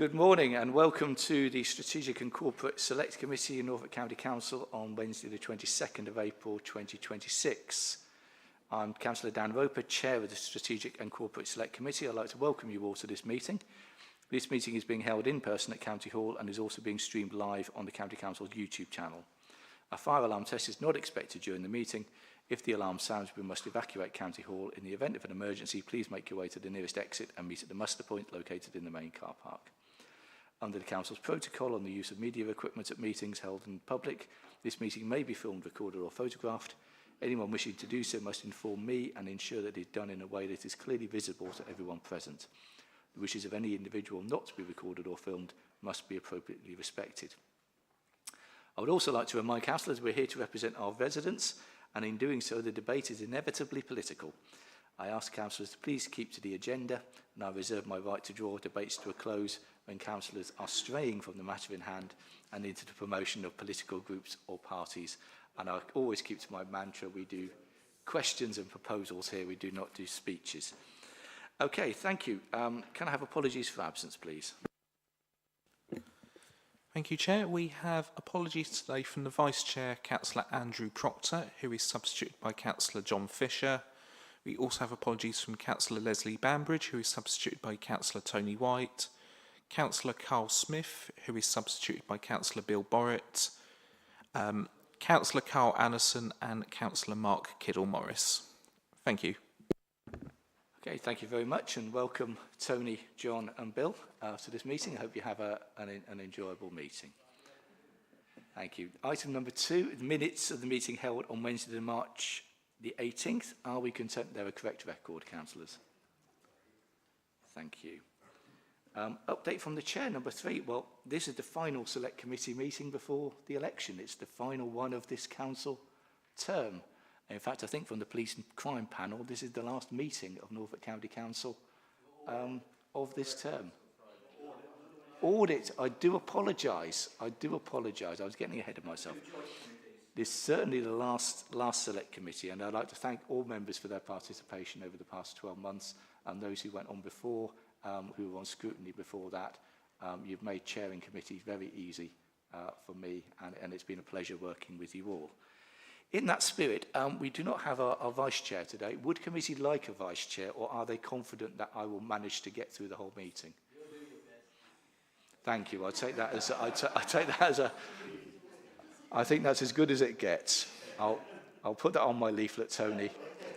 Good morning and welcome to the Strategic and Corporate Select Committee in Norfolk County Council on Wednesday the 22nd of April 2026. I'm Councillor Dan Roper, Chair of the Strategic and Corporate Select Committee. I'd like to welcome you all to this meeting. This meeting is being held in person at County Hall and is also being streamed live on the County Council's YouTube channel. A fire alarm test is not expected during the meeting. If the alarm sounds, we must evacuate County Hall. In the event of an emergency, please make your way to the nearest exit and meet at the muster point located in the main car park. Under the Council's protocol on the use of media equipment at meetings held in public, this meeting may be filmed, recorded or photographed. Anyone wishing to do so must inform me and ensure that it is done in a way that is clearly visible to everyone present. The wishes of any individual not to be recorded or filmed must be appropriately respected. I would also like to remind councillors we're here to represent our residents, and in doing so the debate is inevitably political. I ask councillors to please keep to the agenda, and I reserve my right to draw debates to a close when councillors are straying from the matter in hand and into the promotion of political groups or parties. And I always keep to my mantra, we do questions and proposals here, we do not do speeches. Okay, thank you. Can I have apologies for absence, please? Thank you, Chair. We have apologies today from the Vice Chair, Councillor Andrew Proctor, who is substituted by Councillor John Fisher. We also have apologies from Councillor Leslie Bambridge, who is substituted by Councillor Tony White, Councillor Carl Smith, who is substituted by Councillor Bill Borrett, Councillor Carl Anderson and Councillor Mark Kiddle-Morris. Thank you. Okay, thank you very much and welcome Tony, John and Bill to this meeting. I hope you have an enjoyable meeting. Thank you. Item number 2, the minutes of the meeting held on Wednesday, March the 18th. Are we content they're a correct record, councillors? Thank you. Update from the Chair, number 3. Well, this is the final Select Committee meeting before the election. It's the final one of this council term. In fact, I think from the Police and Crime Panel, this is the last meeting of Norfolk County Council of this term. Audit, I do apologise. I was getting ahead of myself. This is certainly the last Select Committee, and I'd like to thank all members for their participation over the past 12 months and those who went on before, who were on scrutiny before that. You've made chairing committees very easy for me, and it's been a pleasure working with you all. In that spirit, we do not have our Vice Chair today. Would committee like a Vice Chair, or are they confident that I will manage to get through the whole meeting? You'll do your best. Thank you. I take that as I think that's as good as it gets. I'll put that on my leaflet, Tony.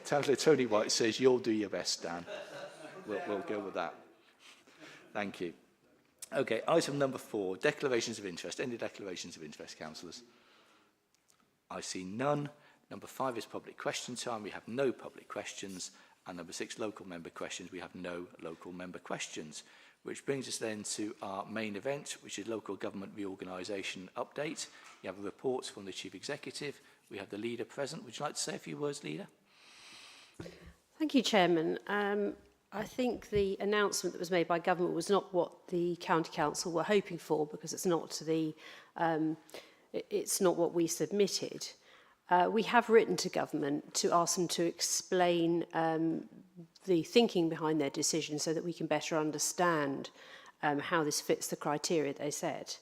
Tony White says, you'll do your best, Dan. We'll go with that. Thank you. Okay, item number 4, declarations of interest. Any declarations of interest, councillors? I see none. Number 5 is public question time. We have no public questions. And number 6, local member questions. We have no local member questions. Which brings us then to our main event, which is local government reorganisation update. We have reports from the Chief Executive. We have the leader present. Would you like to say a few words, leader? Thank you, Chairman. I think the announcement that was made by government was not what the County Council were hoping for, because it's not what we submitted. We have written to government to ask them to explain the thinking behind their decision so that we can better understand how this fits the criteria they set.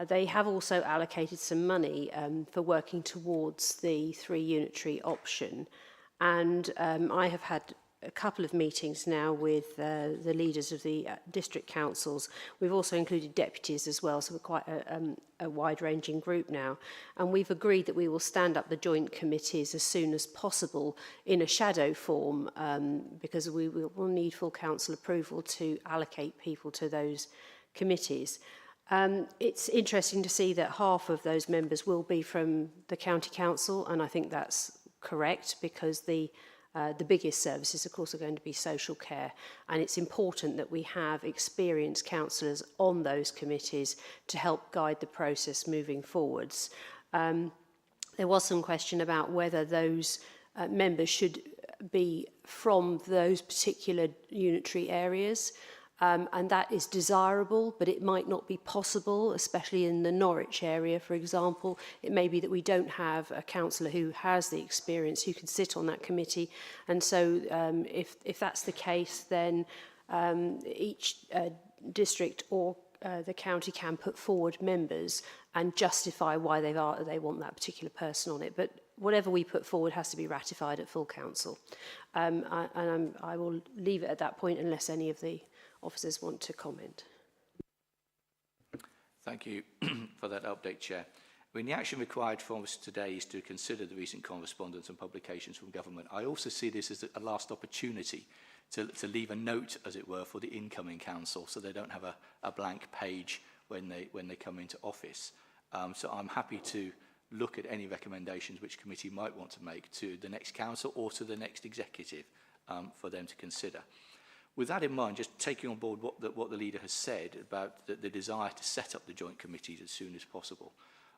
They have also allocated some money for working towards the 3 unitary option, and I have had a couple of meetings now with the leaders of the district councils. We've also included deputies as well, so we're quite a wide-ranging group now. And we've agreed that we will stand up the joint committees as soon as possible in a shadow form, because we will need full council approval to allocate people to those committees. It's interesting to see that half of those members will be from the county council, and I think that's correct, because the biggest services, of course, are going to be social care, and it's important that we have experienced councillors on those committees to help guide the process moving forwards. There was some question about whether those members should be from those particular unitary areas. And that is desirable, but it might not be possible, especially in the Norwich area, for example. It may be that we don't have a councillor who has the experience who can sit on that committee. And so if that's the case, then each district or the county can put forward members and justify why they want that particular person on it. But whatever we put forward has to be ratified at full council. I will leave it at that point unless any of the officers want to comment. Thank you for that update, Chair. I mean, the action required from us today is to consider the recent correspondence and publications from government. I also see this as a last opportunity to leave a note, as it were, for the incoming council, so they don't have a blank page when they come into office. So I'm happy to look at any recommendations which committee might want to make to the next council or to the next executive for them to consider. With that in mind, just taking on board what the leader has said about the desire to set up the joint committees as soon as possible.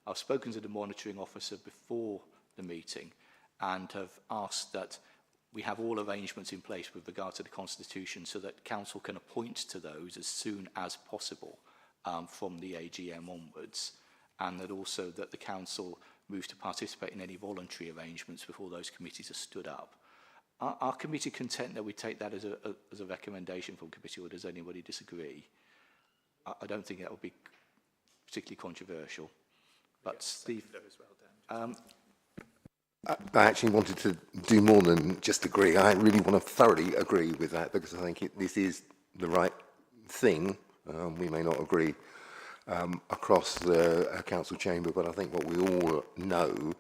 I've spoken to the monitoring officer before the meeting and have asked that we have all arrangements in place with regard to the Constitution so that Council can appoint to those as soon as possible from the AGM onwards, and that also that the Council moves to participate in any voluntary arrangements before those committees are stood up. Are committee content that we take that as a recommendation from committee, or does anybody disagree? I don't think that would be particularly controversial. But Steve, I actually wanted to do more than just agree. I really want to thoroughly agree with that because I think this is the right thing. We may not agree across the council chamber, but I think what we all know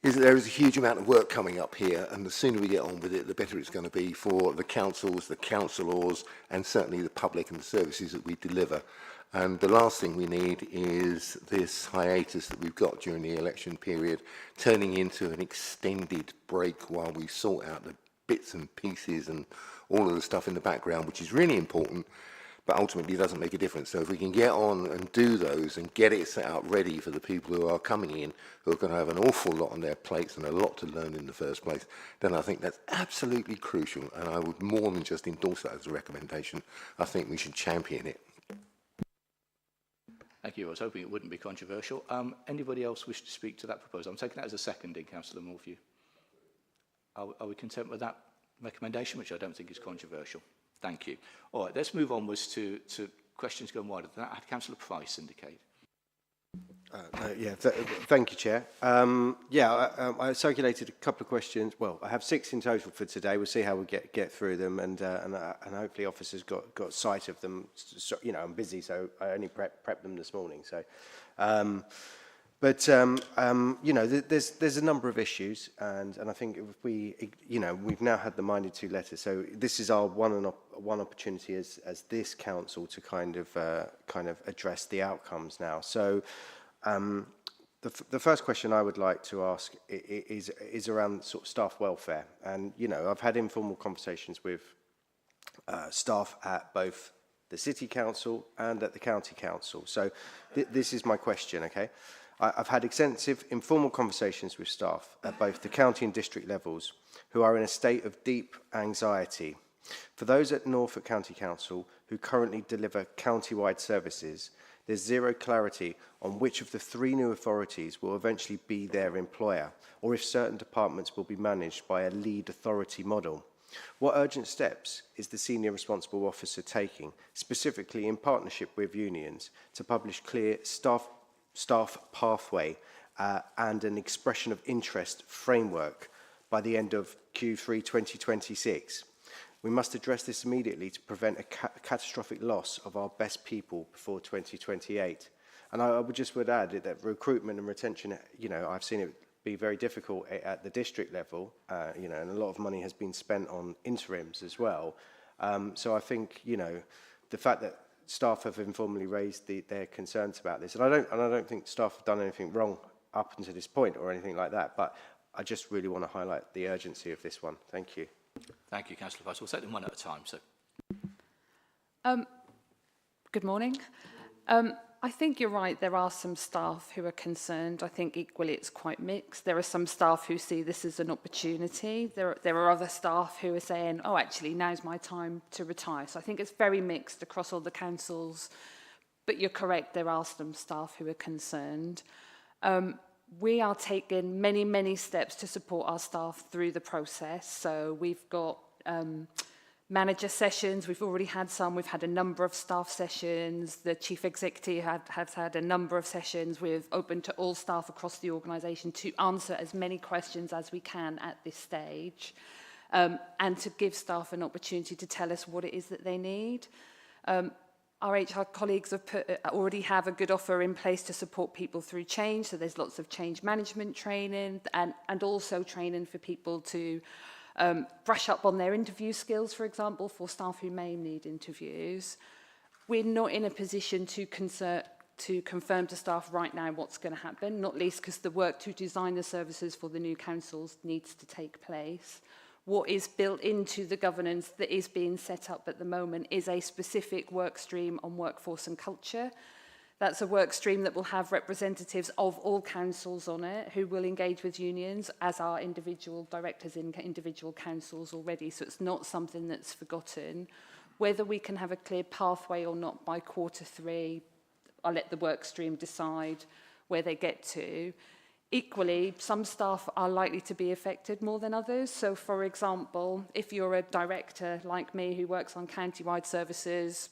is that there is a huge amount of work coming up here, and the sooner we get on with it, the better it's going to be for the councils, the councillors, and certainly the public and the services that we deliver. And the last thing we need is this hiatus that we've got during the election period turning into an extended break while we sort out the bits and pieces and all of the stuff in the background, which is really important, but ultimately doesn't make a difference. So if we can get on and do those and get it set out ready for the people who are coming in, who are going to have an awful lot on their plates and a lot to learn in the first place, then I think that's absolutely crucial. And I would more than just endorse that as a recommendation. I think we should champion it. thank you. I was hoping it wouldn't be controversial. Anybody else wish to speak to that proposal? I'm taking that as a seconding, Councillor Morphew. Are we content with that recommendation, which I don't think is controversial? Thank you. All right, let's move onwards to questions going wider than that. Had Councillor Price indicate? Thank you, Chair. I circulated a couple of questions. Well, I have 6 in total for today. We'll see how we get through them, and hopefully officers got sight of them. So, you know, I'm busy, so I only prepped them this morning. So, you know, there's a number of issues, and I think if we've now had the minded to letters, so this is our one opportunity as this council to kind of address the outcomes now. So. The first question I would like to ask is around sort of staff welfare, and you know, I've had informal conversations with staff at both the City Council and at the County Council. So this is my question, okay? I've had extensive informal conversations with staff at both the county and district levels who are in a state of deep anxiety. For those at Norfolk County Council who currently deliver county-wide services, there's zero clarity on which of the 3 new authorities will eventually be their employer, or if certain departments will be managed by a lead authority model. What urgent steps is the senior responsible officer taking, specifically in partnership with unions, to publish clear staff pathway and an expression of interest framework by the end of Q3 2026? We must address this immediately to prevent a catastrophic loss of our best people before 2028. And I would add that recruitment and retention, you know, I've seen it be very difficult at the district level, you know, and a lot of money has been spent on interims as well. So I think, you know, the fact that staff have informally raised their concerns about this, and I don't think staff have done anything wrong up until this point or anything like that, but I just really want to highlight the urgency of this one. Thank you. Thank you, Councillor Price. We'll take them one at a time. So, good morning. I think you're right. There are some staff who are concerned. I think equally it's quite mixed. There are some staff who see this as an opportunity. There are other staff who are saying, oh, actually, now's my time to retire. So I think it's very mixed across all the councils. But you're correct, there are some staff who are concerned. We are taking many, many steps to support our staff through the process. So we've got Manager sessions, we've already had some. We've had a number of staff sessions. The chief executive has had a number of sessions. We've open to all staff across the organisation to answer as many questions as we can at this stage, and to give staff an opportunity to tell us what it is that they need. Our HR colleagues have already have a good offer in place to support people through change. So there's lots of change management training and also training for people to brush up on their interview skills, for example, for staff who may need interviews. We're not in a position to confirm to staff right now what's going to happen, not least because the work to design the services for the new councils needs to take place. What is built into the governance that is being set up at the moment is a specific work stream on workforce and culture. That's a work stream that will have representatives of all councils on it who will engage with unions as are individual directors in individual councils already. So it's not something that's forgotten. Whether we can have a clear pathway or not by Q3, I'll let the work stream decide where they get to. Equally, some staff are likely to be affected more than others. So, for example, if you're a director like me who works on county-wide services,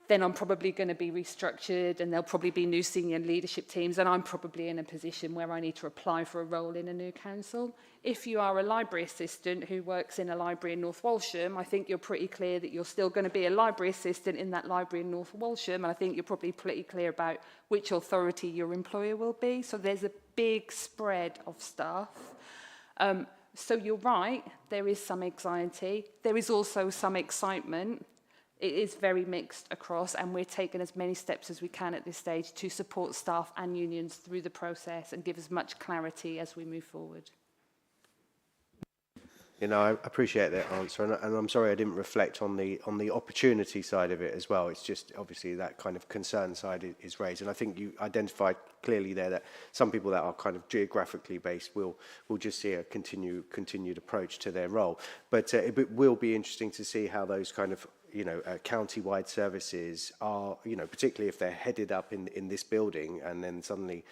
then I'm probably going to be restructured and there'll probably be new senior leadership teams, and I'm probably in a position where I need to apply for a role in a new council. If you are a library assistant who works in a library in North Walsham, I think you're pretty clear that you're still going to be a library assistant in that library in North Walsham, and I think you're probably pretty clear about which authority your employer will be. So there's a big spread of staff. So you're right, there is some anxiety. There is also some excitement. It is very mixed across, and we're taking as many steps as we can at this stage to support staff and unions through the process and give as much clarity as we move forward. You know, I appreciate that answer, and I'm sorry I didn't reflect on the opportunity side of it as well. It's just obviously that kind of concern side is raised, and I think you identified clearly there that some people that are kind of geographically based will just see a continued approach to their role. But it will be interesting to see how those kind of county-wide services are, particularly if they're headed up in this building, and then suddenly,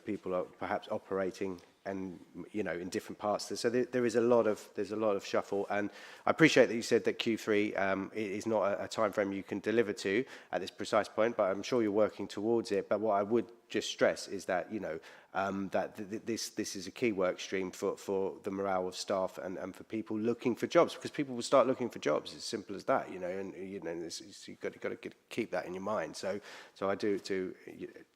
people are perhaps operating and in different parts. So there is a lot of shuffle, and I appreciate that you said that Q3 is not a time frame you can deliver to at this precise point, but I'm sure you're working towards it. But what I would just stress is that that this is a key work stream for the morale of staff and for people looking for jobs, because people will start looking for jobs. It's as simple as that, and you've got to keep that in your mind. So I do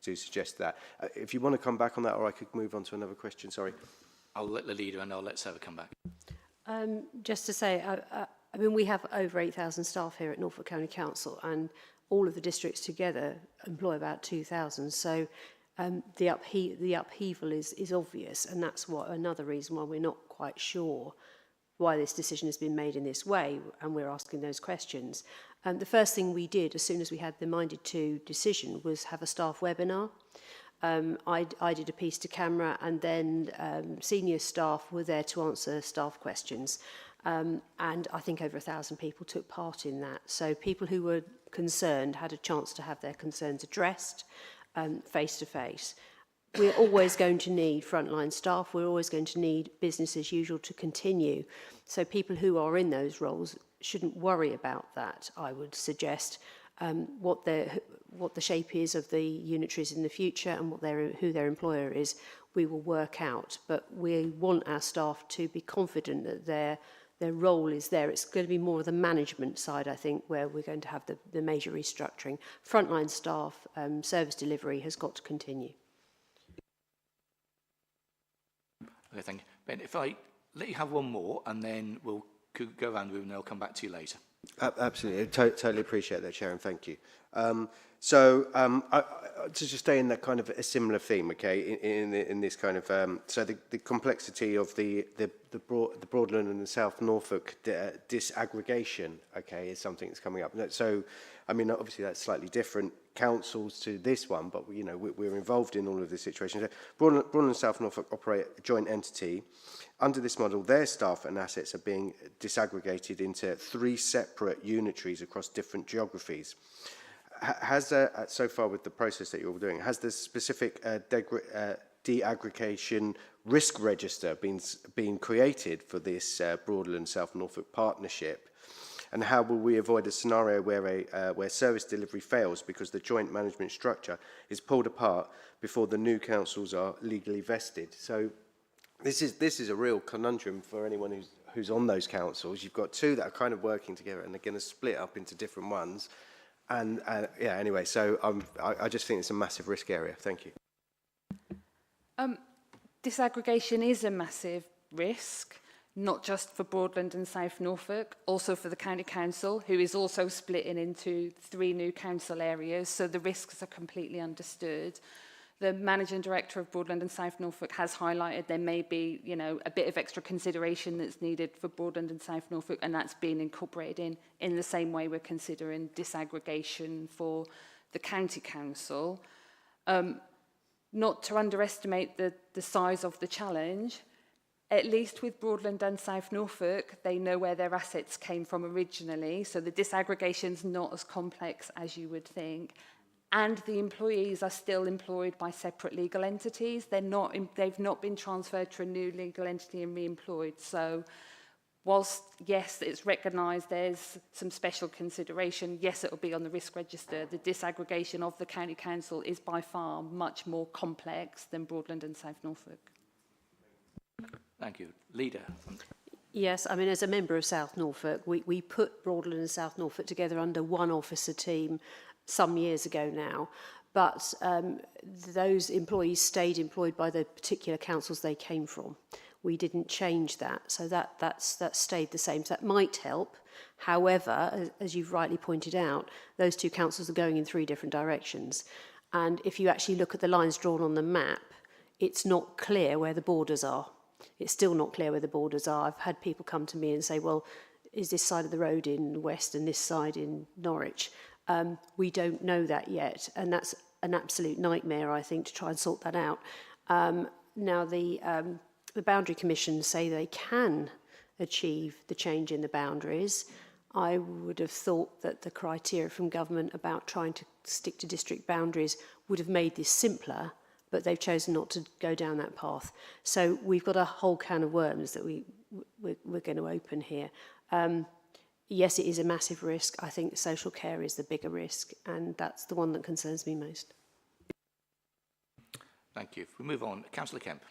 suggest that. If you want to come back on that, or I could move on to another question. Sorry. I'll let the leader and I'll let Sarah come back. Just to say, I mean, we have over 8,000 staff here at Norfolk County Council, and all of the districts together employ about 2,000. So the upheaval is obvious, and that's another reason why we're not quite sure why this decision has been made in this way, and we're asking those questions. The first thing we did as soon as we had the Minded To decision was have a staff webinar. I did a piece to camera, and then senior staff were there to answer staff questions. And I think over 1,000 people took part in that. So people who were concerned had a chance to have their concerns addressed face to face. We're always going to need frontline staff. We're always going to need business as usual to continue. So people who are in those roles shouldn't worry about that, I would suggest. What the shape is of the unitaries in the future and who their employer is, we will work out. But we want our staff to be confident that their role is there. It's going to be more of the management side, I think, where we're going to have the major restructuring. Frontline staff, service delivery has got to continue. Okay, thank you. Ben, if I let you have one more, and then we'll go around the room and I'll come back to you later. Absolutely, totally appreciate that, Sharon. Thank you. To just stay in that kind of a similar theme, okay, in this kind of so the complexity of the Broadland and the South Norfolk disaggregation, okay, is something that's coming up. So, I mean, obviously that's slightly different councils to this one, but we're involved in all of this situation. So Broadland and South Norfolk operate a joint entity. Under this model, their staff and assets are being disaggregated into 3 separate unitaries across different geographies. Has so far with the process that you're doing, has the specific de-aggregation risk register being created for this Broadland South Norfolk partnership? And how will we avoid a scenario where service delivery fails because the joint management structure is pulled apart before the new councils are legally vested? So this is a real conundrum for anyone who's on those councils. You've got two that are kind of working together and they're going to split up into different ones. And yeah, anyway, so I just think it's a massive risk area. Thank you. Disaggregation is a massive risk, not just for Broadland and South Norfolk, also for the County Council, who is also splitting into 3 new council areas, so the risks are completely understood. The Managing Director of Broadland and South Norfolk has highlighted there may be, you know, a bit of extra consideration that's needed for Broadland and South Norfolk, and that's being incorporated in the same way we're considering disaggregation for the County Council. Not to underestimate the size of the challenge, at least with Broadland and South Norfolk, they know where their assets came from originally, so the disaggregation's not as complex as you would think. And the employees are still employed by separate legal entities. They've not been transferred to a new legal entity and re-employed. So whilst, yes, it's recognised there's some special consideration, yes, it will be on the risk register, the disaggregation of the County Council is by far much more complex than Broadland and South Norfolk. Thank you. Leader. Yes, I mean, as a member of South Norfolk, we put Broadland and South Norfolk together under one officer team some years ago now, but those employees stayed employed by the particular councils they came from. We didn't change that, so that stayed the same. So that might help. However, as you've rightly pointed out, those 2 councils are going in 3 different directions. And if you actually look at the lines drawn on the map, it's not clear where the borders are. It's still not clear where the borders are. I've had people come to me and say, well, is this side of the road in West and this side in Norwich? We don't know that yet, and that's an absolute nightmare, I think, to try and sort that out. Now, the Boundary Commission say they can achieve the change in the boundaries. I would have thought that the criteria from government about trying to stick to district boundaries would have made this simpler, but they've chosen not to go down that path. So we've got a whole can of worms that we're going to open here. Yes, it is a massive risk. I think social care is the bigger risk, and that's the one that concerns me most. Thank you. If we move on, Councillor Kemp.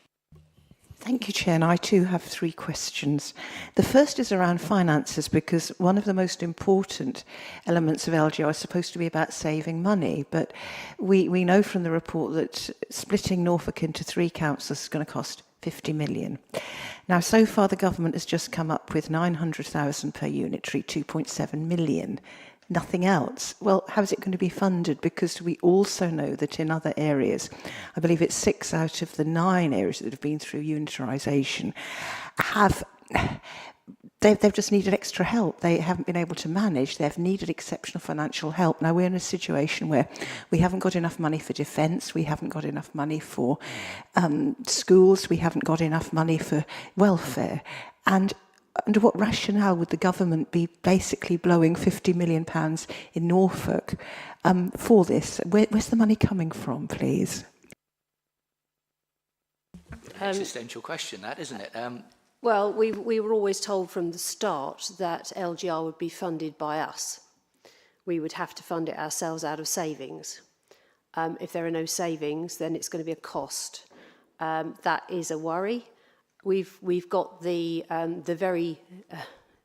Thank you, Chair. And I too have 3 questions. The first is around finances, because one of the most important elements of LGR is supposed to be about saving money. But we know from the report that splitting Norfolk into 3 councils is going to cost 50 million. Now, so far, the government has just come up with 900,000 per unitary, 2.7 million. Nothing else. Well, how is it going to be funded? Because we also know that in other areas, I believe it's 6 out of the 9 areas that have been through unitarisation, they've just needed extra help. They haven't been able to manage. They've needed exceptional financial help. Now, we're in a situation where we haven't got enough money for defence, we haven't got enough money for schools, we haven't got enough money for welfare. And under what rationale would the government be basically blowing £50 million in Norfolk for this? Where's the money coming from, please? Existential question, that, isn't it? Well, we were always told from the start that LGR would be funded by us. We would have to fund it ourselves out of savings. If there are no savings, then it's going to be a cost. That is a worry. We've got the very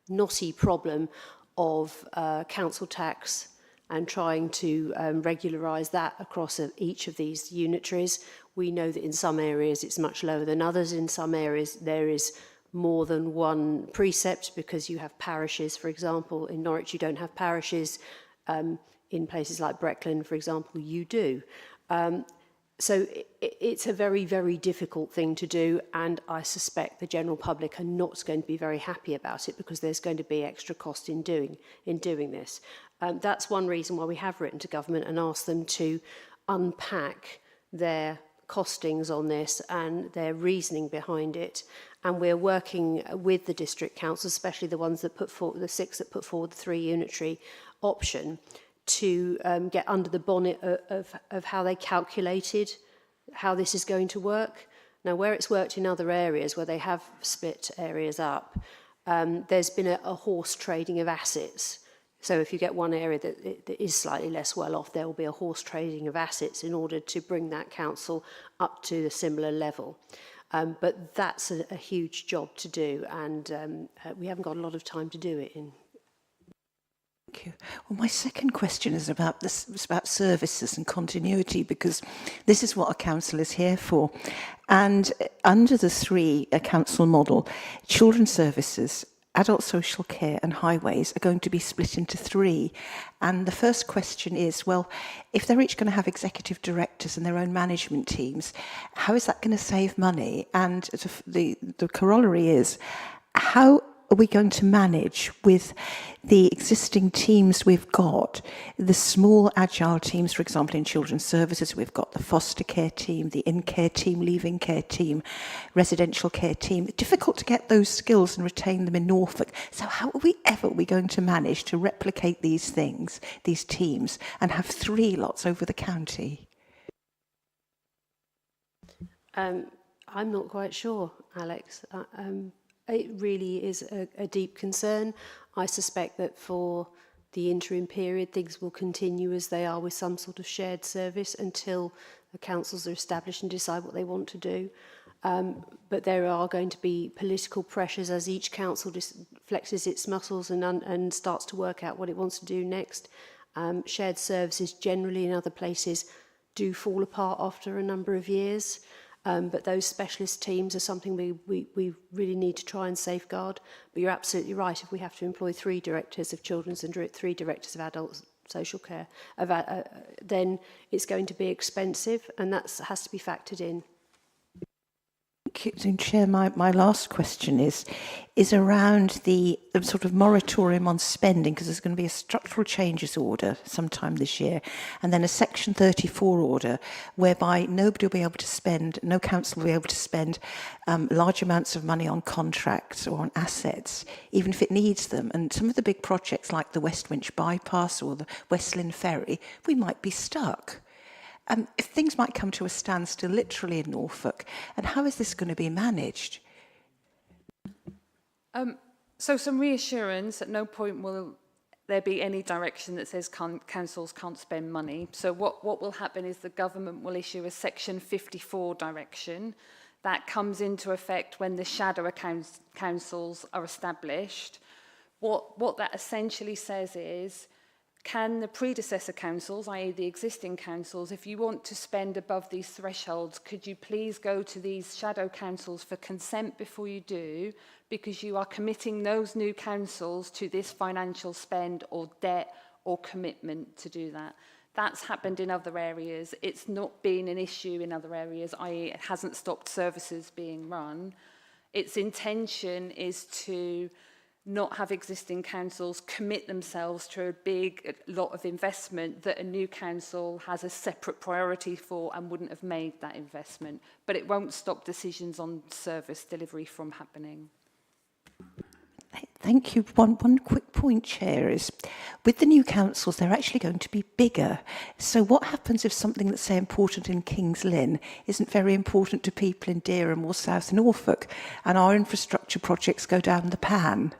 knotty problem of council tax and trying to regularise that across each of these unitaries. We know that in some areas it's much lower than others. In some areas there is more than one precept because you have parishes, for example. In Norwich you don't have parishes. In places like Breckland, for example, you do. So it's a very, very difficult thing to do, and I suspect the general public are not going to be very happy about it because there's going to be extra cost in doing this. That's one reason why we have written to government and asked them to unpack their costings on this and their reasoning behind it. And we're working with the district councils, especially the ones that put forward, the 6 that put forward the 3 unitary option, to get under the bonnet of how they calculated how this is going to work. Now, where it's worked in other areas, where they have split areas up, there's been a horse trading of assets. So if you get one area that is slightly less well off, there will be a horse trading of assets in order to bring that council up to a similar level. But that's a huge job to do, and we haven't got a lot of time to do it in. Thank you. Well, my second question is about this, it's about services and continuity, because this is what a council is here for. And under the three council model, children's services, adult social care and highways are going to be split into three. And the first question is, well, if they're each going to have executive directors and their own management teams, how is that going to save money? And the corollary is, how are we going to manage with the existing teams we've got, the small agile teams, for example, in children's services? We've got the foster care team, the in-care team, leaving care team, residential care team. It's difficult to get those skills and retain them in Norfolk. So how are we ever going to manage to replicate these things, these teams, and have three lots over the county? I'm not quite sure, Alex. It really is a deep concern. I suspect that for the interim period, things will continue as they are with some sort of shared service until the councils are established and decide what they want to do. But there are going to be political pressures as each council flexes its muscles and starts to work out what it wants to do next. Shared services generally in other places do fall apart after a number of years. But those specialist teams are something we really need to try and safeguard. But you're absolutely right. If we have to employ 3 directors of children's and 3 directors of adult social care, then it's going to be expensive, and that has to be factored in. Chair, my last question is around the sort of moratorium on spending, because there's going to be a structural changes order sometime this year, and then a Section 34 order whereby nobody will be able to spend, no council will be able to spend large amounts of money on contracts or on assets, even if it needs them. And some of the big projects like the West Winch Bypass or the West Lynn Ferry, we might be stuck. If things might come to a standstill literally in Norfolk, and how is this going to be managed? So some reassurance, at no point will there be any direction that says councils can't spend money. So what will happen is the government will issue a Section 54 direction that comes into effect when the shadow councils are established. What that essentially says is, can the predecessor councils, i.e. the existing councils, if you want to spend above these thresholds, could you please go to these shadow councils for consent before you do, because you are committing those new councils to this financial spend or debt or commitment to do that. That's happened in other areas. It's not been an issue in other areas, i.e. it hasn't stopped services being run. Its intention is to not have existing councils commit themselves to a big lot of investment that a new council has a separate priority for and wouldn't have made that investment. But it won't stop decisions on service delivery from happening. Thank you. One quick point, Chair, is with the new councils, they're actually going to be bigger. So what happens if something that's, say, important in Kings Lynn isn't very important to people in Dereham or South Norfolk, and our infrastructure projects go down the pan?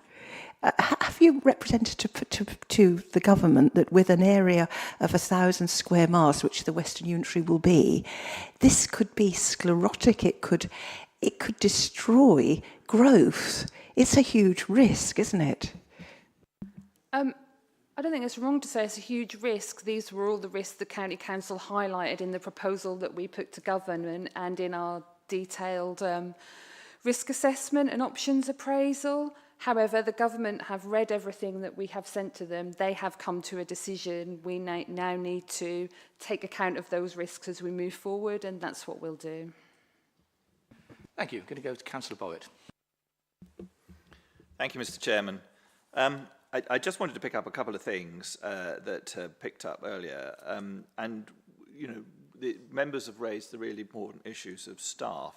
Have you represented to the government that with an area of 1,000 square miles, which the Western Unitary will be, this could be sclerotic, it could destroy growth? It's a huge risk, isn't it? I don't think it's wrong to say it's a huge risk. These were all the risks the County Council highlighted in the proposal that we put to government and in our detailed risk assessment and options appraisal. However, the government have read everything that we have sent to them. They have come to a decision. We now need to take account of those risks as we move forward, and that's what we'll do. Thank you. I'm going to go to Councillor Bowett. Thank you, Mr. Chairman. I just wanted to pick up a couple of things that picked up earlier. And, you know, the members have raised the really important issues of staff.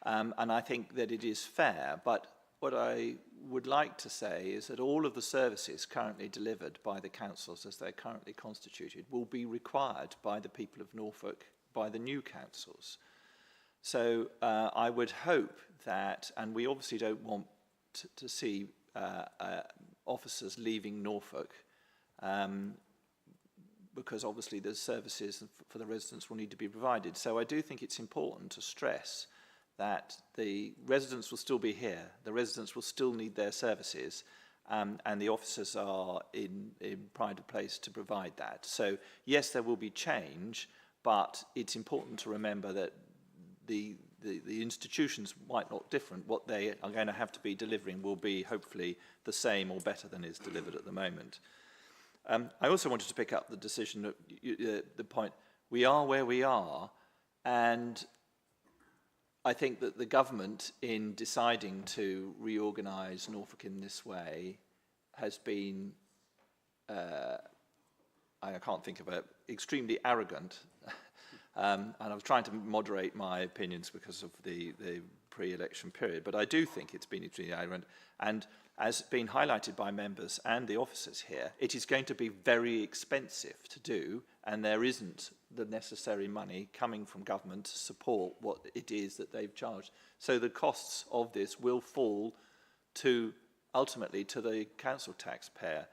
And I think that it is fair, but what I would like to say is that all of the services currently delivered by the councils as they're currently constituted will be required by the people of Norfolk by the new councils. So I would hope that, and we obviously don't want to see officers leaving Norfolk, because obviously the services for the residents will need to be provided. So I do think it's important to stress that the residents will still be here, the residents will still need their services, and the officers are in pride of place to provide that. So yes, there will be change, but it's important to remember that the institutions might not different. What they are going to have to be delivering will be hopefully the same or better than is delivered at the moment. I also wanted to pick up the decision, the point, we are where we are, and I think that the government, in deciding to reorganise Norfolk in this way, has been, I can't think of it, extremely arrogant. And I was trying to moderate my opinions because of the pre-election period, but I do think it's been extremely arrogant. And as been highlighted by members and the officers here, it is going to be very expensive to do, and there isn't the necessary money coming from government to support what it is that they've charged. So the costs of this will fall to, ultimately, to the council taxpayer.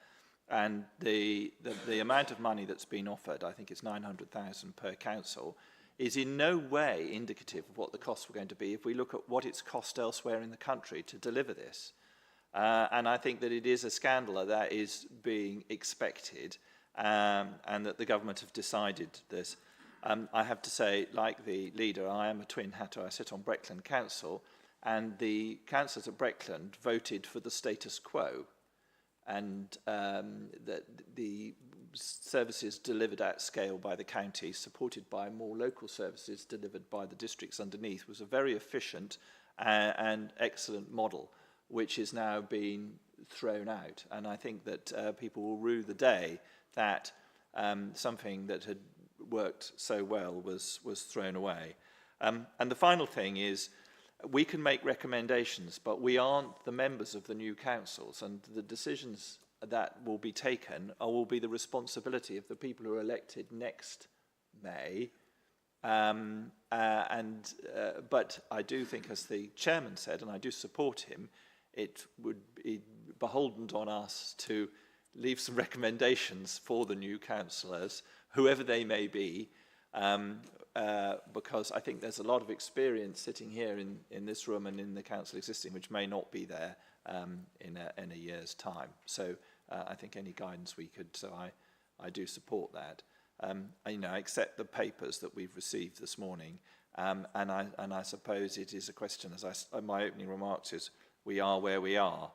And the amount of money that's been offered, I think it's 900,000 per council, is in no way indicative of what the costs were going to be if we look at what it's cost elsewhere in the country to deliver this. And I think that it is a scandal that is being expected, and that the government have decided this. I have to say, like the leader, I am a twin hatter. I sit on Breckland Council, and the councillors at Breckland voted for the status quo, and that the services delivered at scale by the county, supported by more local services delivered by the districts underneath, was a very efficient and excellent model, which is now being thrown out. And I think that people will rue the day that something that had worked so well was thrown away. And the final thing is, we can make recommendations, but we aren't the members of the new councils, and the decisions that will be taken will be the responsibility of the people who are elected next May. But I do think, as the chairman said, and I do support him, it would be beholden on us to leave some recommendations for the new councillors, whoever they may be, because I think there's a lot of experience sitting here in this room and in the council existing, which may not be there in a year's time. So I think any guidance we could, so I do support that. I accept the papers that we've received this morning, and I suppose it is a question, as my opening remarks is, we are where we are,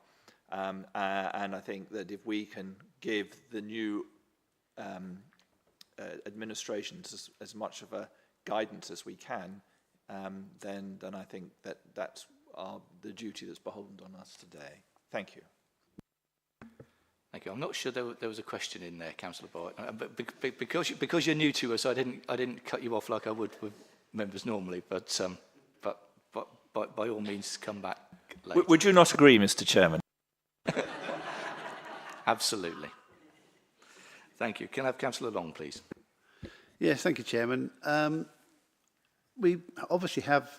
and I think that if we can give the new administrations as much of a guidance as we can, then I think that's the duty that's beholden on us today. Thank you. Thank you. I'm not sure there was a question in there, Councillor Boyd, but because you're new to us, I didn't cut you off like I would with members normally. But by all means, come back later. Would you not agree, Mr. Chairman? Absolutely. Thank you. Can I have Councillor Long, please? Yes, thank you, Chairman. We obviously have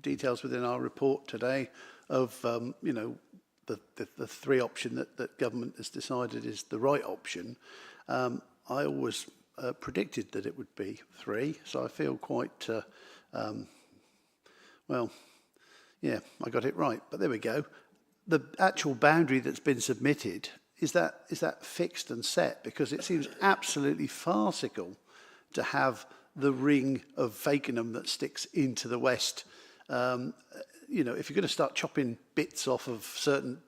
details within our report today of, the three option that government has decided is the right option. I always predicted that it would be three, so I feel quite, I got it right, but there we go. The actual boundary that's been submitted, is that fixed and set? Because it seems absolutely farcical to have the ring of Fakenham that sticks into the west. If you're going to start chopping bits off of certain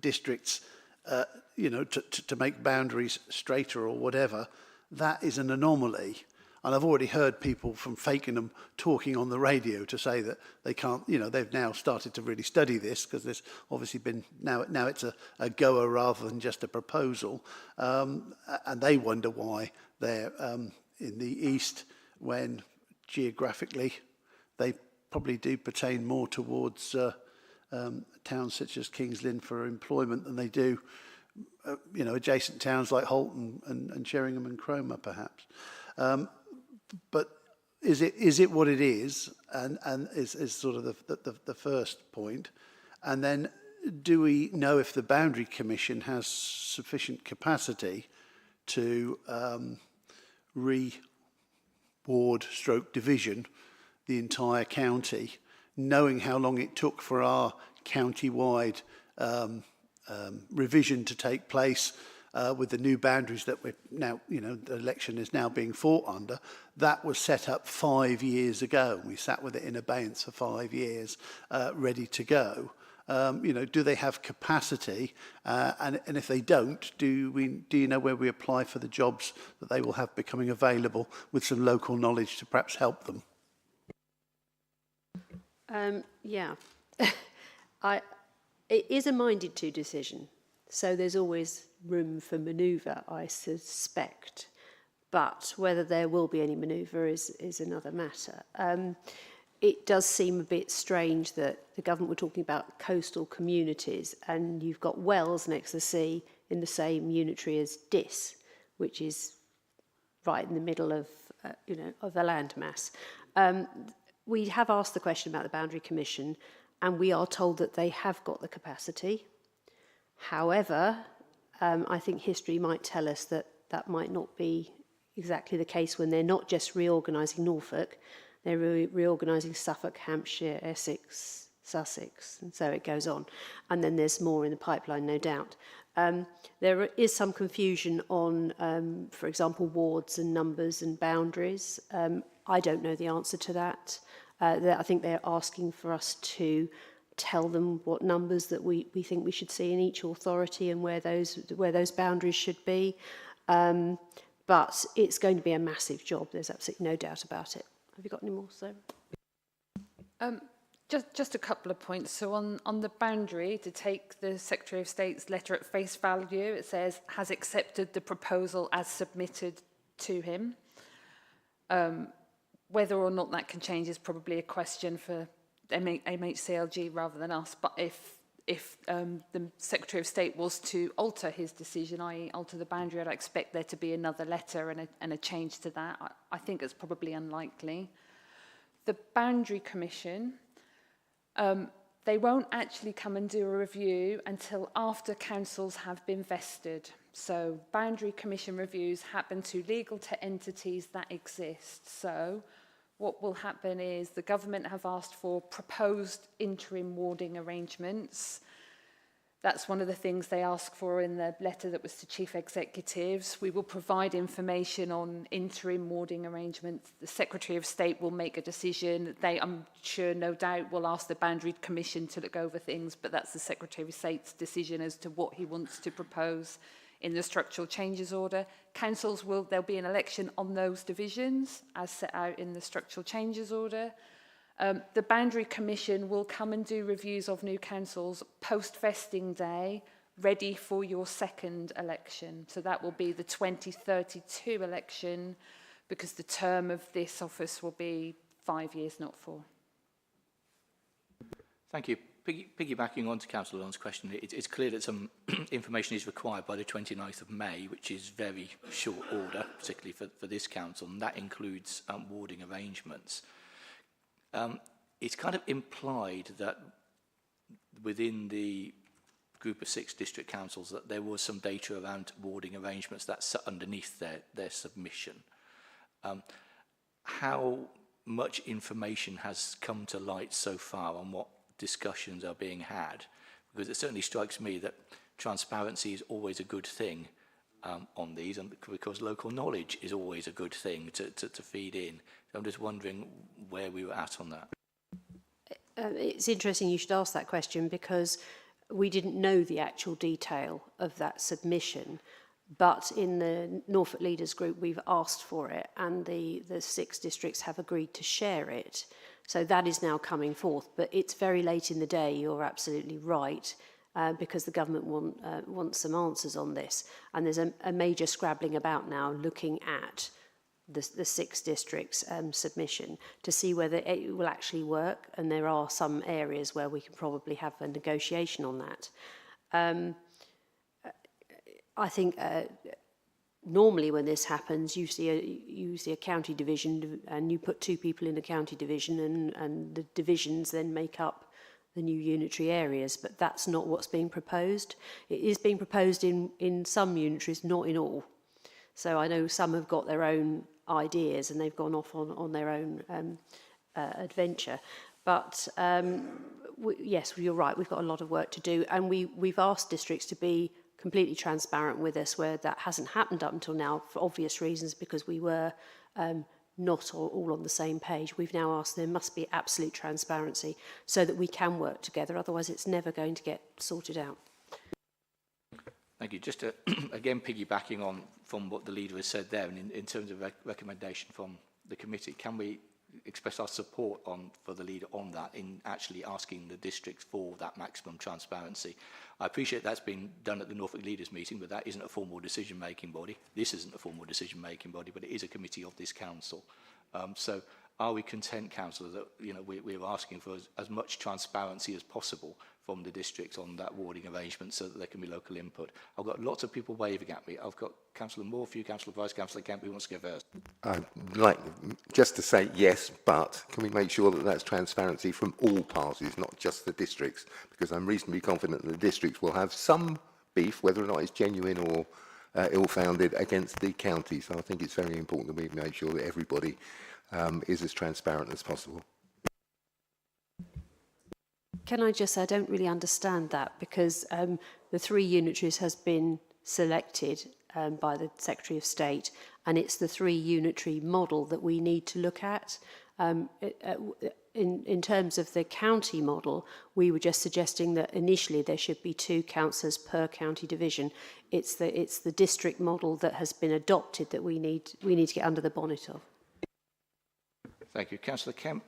districts, to make boundaries straighter or whatever, that is an anomaly. And I've already heard people from Fakenham talking on the radio to say that they can't, they've now started to really study this, because there's obviously been, now it's a goer rather than just a proposal. And they wonder why they're in the east, when geographically they probably do pertain more towards towns such as Kings Lynn for employment than they do, adjacent towns like Holt and Sheringham and Cromer, perhaps. But is it what it is, and is sort of the first point, and then do we know if the Boundary Commission has sufficient capacity to reward stroke division the entire county, knowing how long it took for our county-wide revision to take place with the new boundaries that we're now, the election is now being fought under. That was set up 5 years ago. We sat with it in abeyance for 5 years, ready to go. Do they have capacity? And if they don't, do you know where we apply for the jobs that they will have becoming available with some local knowledge to perhaps help them? Yeah. It is a minded to decision, so there's always room for manoeuvre, I suspect. But whether there will be any manoeuvre is another matter. It does seem a bit strange that the government were talking about coastal communities, and you've got Wells next to the sea in the same unitary as Diss, which is right in the middle of, of the landmass. We have asked the question about the Boundary Commission, and we are told that they have got the capacity. However, I think history might tell us that that might not be exactly the case when they're not just reorganising Norfolk, they're reorganising Suffolk, Hampshire, Essex, Sussex, and so it goes on. And then there's more in the pipeline, no doubt. There is some confusion on, for example, wards and numbers and boundaries. I don't know the answer to that. I think they're asking for us to tell them what numbers that we think we should see in each authority and where those boundaries should be. But it's going to be a massive job. There's absolutely no doubt about it. Have you got any more, Sarah? Just a couple of points. So on the boundary, to take the Secretary of State's letter at face value, it says, has accepted the proposal as submitted to him. Whether or not that can change is probably a question for MHCLG rather than us. But if the Secretary of State was to alter his decision, i.e. alter the boundary, I'd expect there to be another letter and a change to that. I think it's probably unlikely. The Boundary Commission, they won't actually come and do a review until after councils have been vested. So Boundary Commission reviews happen to legal entities that exist. So what will happen is the government have asked for proposed interim warding arrangements. That's one of the things they ask for in the letter that was to chief executives. We will provide information on interim warding arrangements. The Secretary of State will make a decision. They, I'm sure, no doubt, will ask the Boundary Commission to look over things, but that's the Secretary of State's decision as to what he wants to propose in the structural changes order. Councils there'll be an election on those divisions as set out in the structural changes order. The Boundary Commission will come and do reviews of new councils post-vesting day, ready for your second election. So that will be the 2032 election, because the term of this office will be 5 years, not 4. Thank you. Piggybacking on to Councillor Lon's question, it's clear that some information is required by the 29th of May, which is very short order, particularly for this council, and that includes warding arrangements. It's kind of implied that within the group of 6 district councils that there was some data around warding arrangements that's underneath their submission. How much information has come to light so far on what discussions are being had? Because it certainly strikes me that transparency is always a good thing on these, and because local knowledge is always a good thing to feed in. So I'm just wondering where we were at on that. It's interesting you should ask that question, because we didn't know the actual detail of that submission, but in the Norfolk Leaders Group we've asked for it, and the 6 districts have agreed to share it. So that is now coming forth, but it's very late in the day, you're absolutely right, because the government wants some answers on this. And there's a major scrabbling about now looking at the 6 districts submission to see whether it will actually work, and there are some areas where we can probably have a negotiation on that. I think normally when this happens, you see a county division, and you put 2 people in a county division, and the divisions then make up the new unitary areas, but that's not what's being proposed. It is being proposed in some unitaries, not in all. So I know some have got their own ideas and they've gone off on their own adventure. But yes, you're right, we've got a lot of work to do, and we've asked districts to be completely transparent with us where that hasn't happened up until now for obvious reasons, because we were not all on the same page. We've now asked there must be absolute transparency so that we can work together, otherwise it's never going to get sorted out. Thank you. Just to, again, piggybacking on from what the leader has said there, and in terms of recommendation from the committee, can we express our support for the leader on that in actually asking the districts for that maximum transparency? I appreciate that's been done at the Norfolk Leaders meeting, but that isn't a formal decision-making body. This isn't a formal decision-making body, but it is a committee of this council. So are we content, councillor, that we're asking for as much transparency as possible from the districts on that warding arrangement so that there can be local input? I've got lots of people waving at me. I've got Councillor Morphew, Councillor Price, Councillor Kemp, who wants to go first. I'd like just to say yes, but can we make sure that that's transparency from all parties, not just the districts? Because I'm reasonably confident that the districts will have some beef, whether or not it's genuine or ill-founded, against the county. So I think it's very important that we make sure that everybody is as transparent as possible. Can I just say, I don't really understand that, because the 3 unitaries has been selected by the Secretary of State, and it's the 3 unitary model that we need to look at. In terms of the county model, we were just suggesting that initially there should be 2 councillors per county division. It's the district model that has been adopted that we need to get under the bonnet of. Thank you. Councillor Kemp.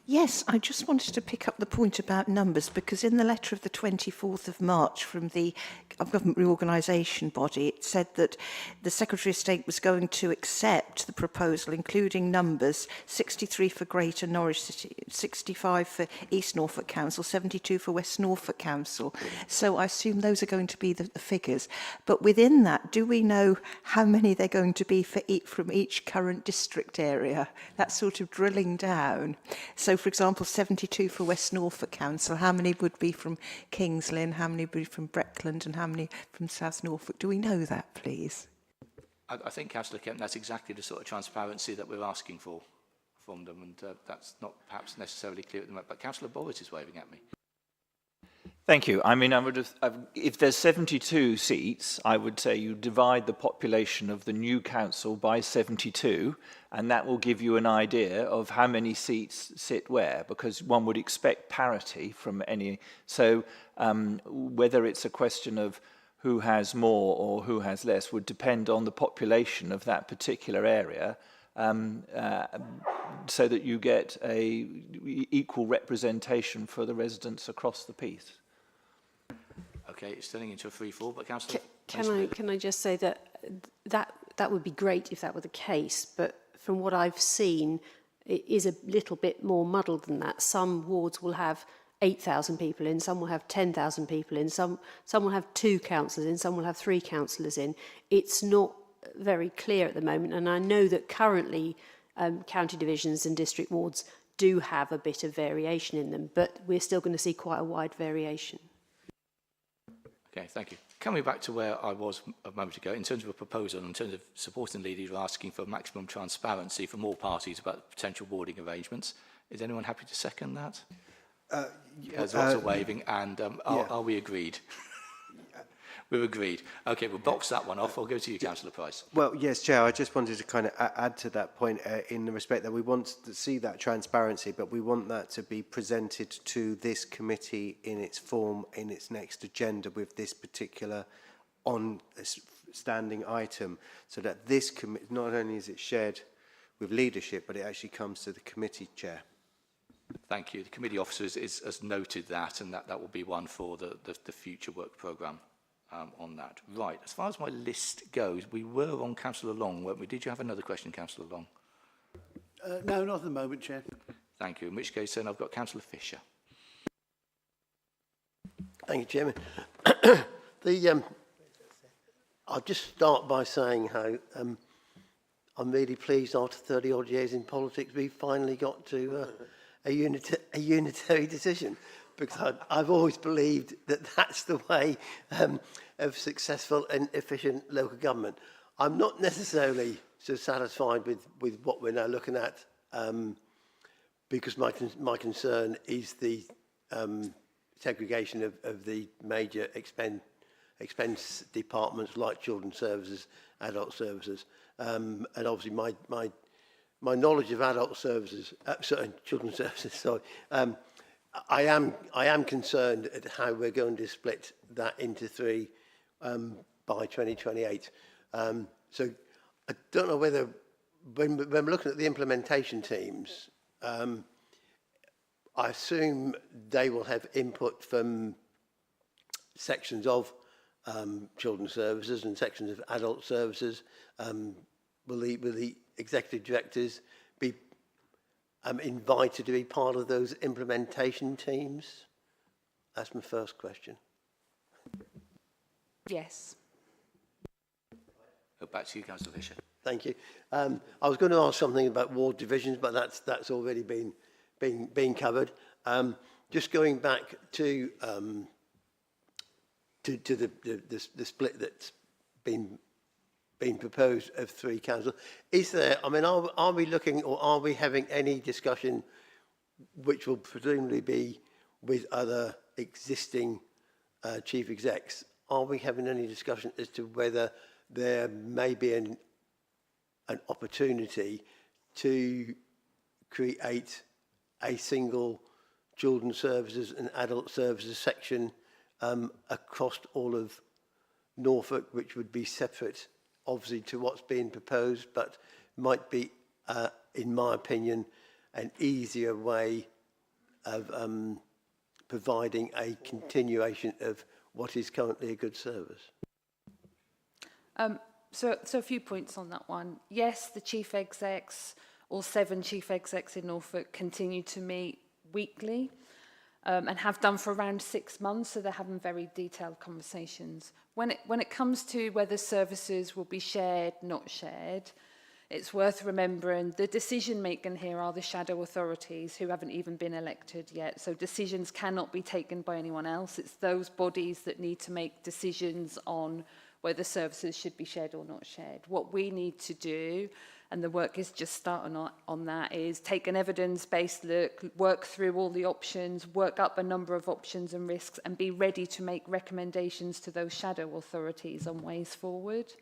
Yes, I just wanted to pick up the point about numbers, because in the letter of the 24th of March from the Government Reorganisation Body, it said that the Secretary of State was going to accept the proposal, including numbers: 63 for Greater Norwich City, 65 for East Norfolk Council, 72 for West Norfolk Council. So I assume those are going to be the figures. But within that, do we know how many they're going to be from each current district area? That's sort of drilling down. So, for example, 72 for West Norfolk Council, how many would be from Kings Lynn, how many would be from Breckland, and how many from South Norfolk? Do we know that, please? I think, Councillor Kemp, that's exactly the sort of transparency that we're asking for from them, and that's not perhaps necessarily clear at the moment. But Councillor Boris is waving at me. Thank you. I mean, if there's 72 seats, I would say you divide the population of the new council by 72, and that will give you an idea of how many seats sit where, because one would expect parity from any. So whether it's a question of who has more or who has less would depend on the population of that particular area, so that you get a equal representation for the residents across the piece. Okay, it's turning into a free-fall, but Councillor... Can I just say that would be great if that were the case, but from what I've seen, it is a little bit more muddled than that. Some wards will have 8,000 people in, some will have 10,000 people in, some will have 2 councillors in, some will have 3 councillors in. It's not very clear at the moment, and I know that currently county divisions and district wards do have a bit of variation in them, but we're still going to see quite a wide variation. Okay, thank you. Coming back to where I was a moment ago, in terms of a proposal, in terms of supporting leaders asking for maximum transparency from all parties about potential warding arrangements, is anyone happy to second that? There's lots of waving, and are we agreed? We're agreed. Okay, we'll box that one off. I'll go to you, Councillor Price. Well, yes, Chair, I just wanted to kind of add to that point in the respect that we want to see that transparency, but we want that to be presented to this committee in its form, in its next agenda with this particular standing item, so that this committee, not only is it shared with leadership, but it actually comes to the committee chair. Thank you. The committee officers has noted that, and that will be one for the future work programme. On that. Right, as far as my list goes, we were on Councillor Long, weren't we? Did you have another question, Councillor Long? No, not at the moment, Chair. Thank you. In which case, then, I've got Councillor Fisher. Thank you, Chairman. I'll just start by saying how I'm really pleased after 30 odd years in politics we finally got to a unitary decision, because I've always believed that that's the way of successful and efficient local government. I'm not necessarily so satisfied with what we're now looking at, because my concern is the segregation of the major expense departments like children's services, adult services, and obviously my knowledge of adult services, children's services. Sorry, I am concerned at how we're going to split that into three by 2028. So I don't know whether when we're looking at the implementation teams, I assume they will have input from sections of children's services and sections of adult services. Will the executive directors be invited to be part of those implementation teams? That's my first question. Yes. Back to you, Councillor Fisher. Thank you. I was going to ask something about ward divisions, but that's already been covered. Just going back to the split that's been proposed of three councils. Is there? I mean, are we looking, or are we having any discussion, which will presumably be with other existing chief execs? Are we having any discussion as to whether there may be an opportunity to create a single children's services and adult services section across all of Norfolk, which would be separate, obviously, to what's being proposed, but might be, in my opinion, an easier way of providing a continuation of what is currently a good service? So a few points on that one. Yes, the chief execs, all 7 chief execs in Norfolk, continue to meet weekly and have done for around 6 months, so they're having very detailed conversations. When it comes to whether services will be shared, not shared, it's worth remembering the decision making here are the shadow authorities who haven't even been elected yet. So decisions cannot be taken by anyone else. It's those bodies that need to make decisions on whether services should be shared or not shared. What we need to do, and the work is just starting on that, is take an evidence-based look, work through all the options, work up a number of options and risks, and be ready to make recommendations to those shadow authorities on ways forward.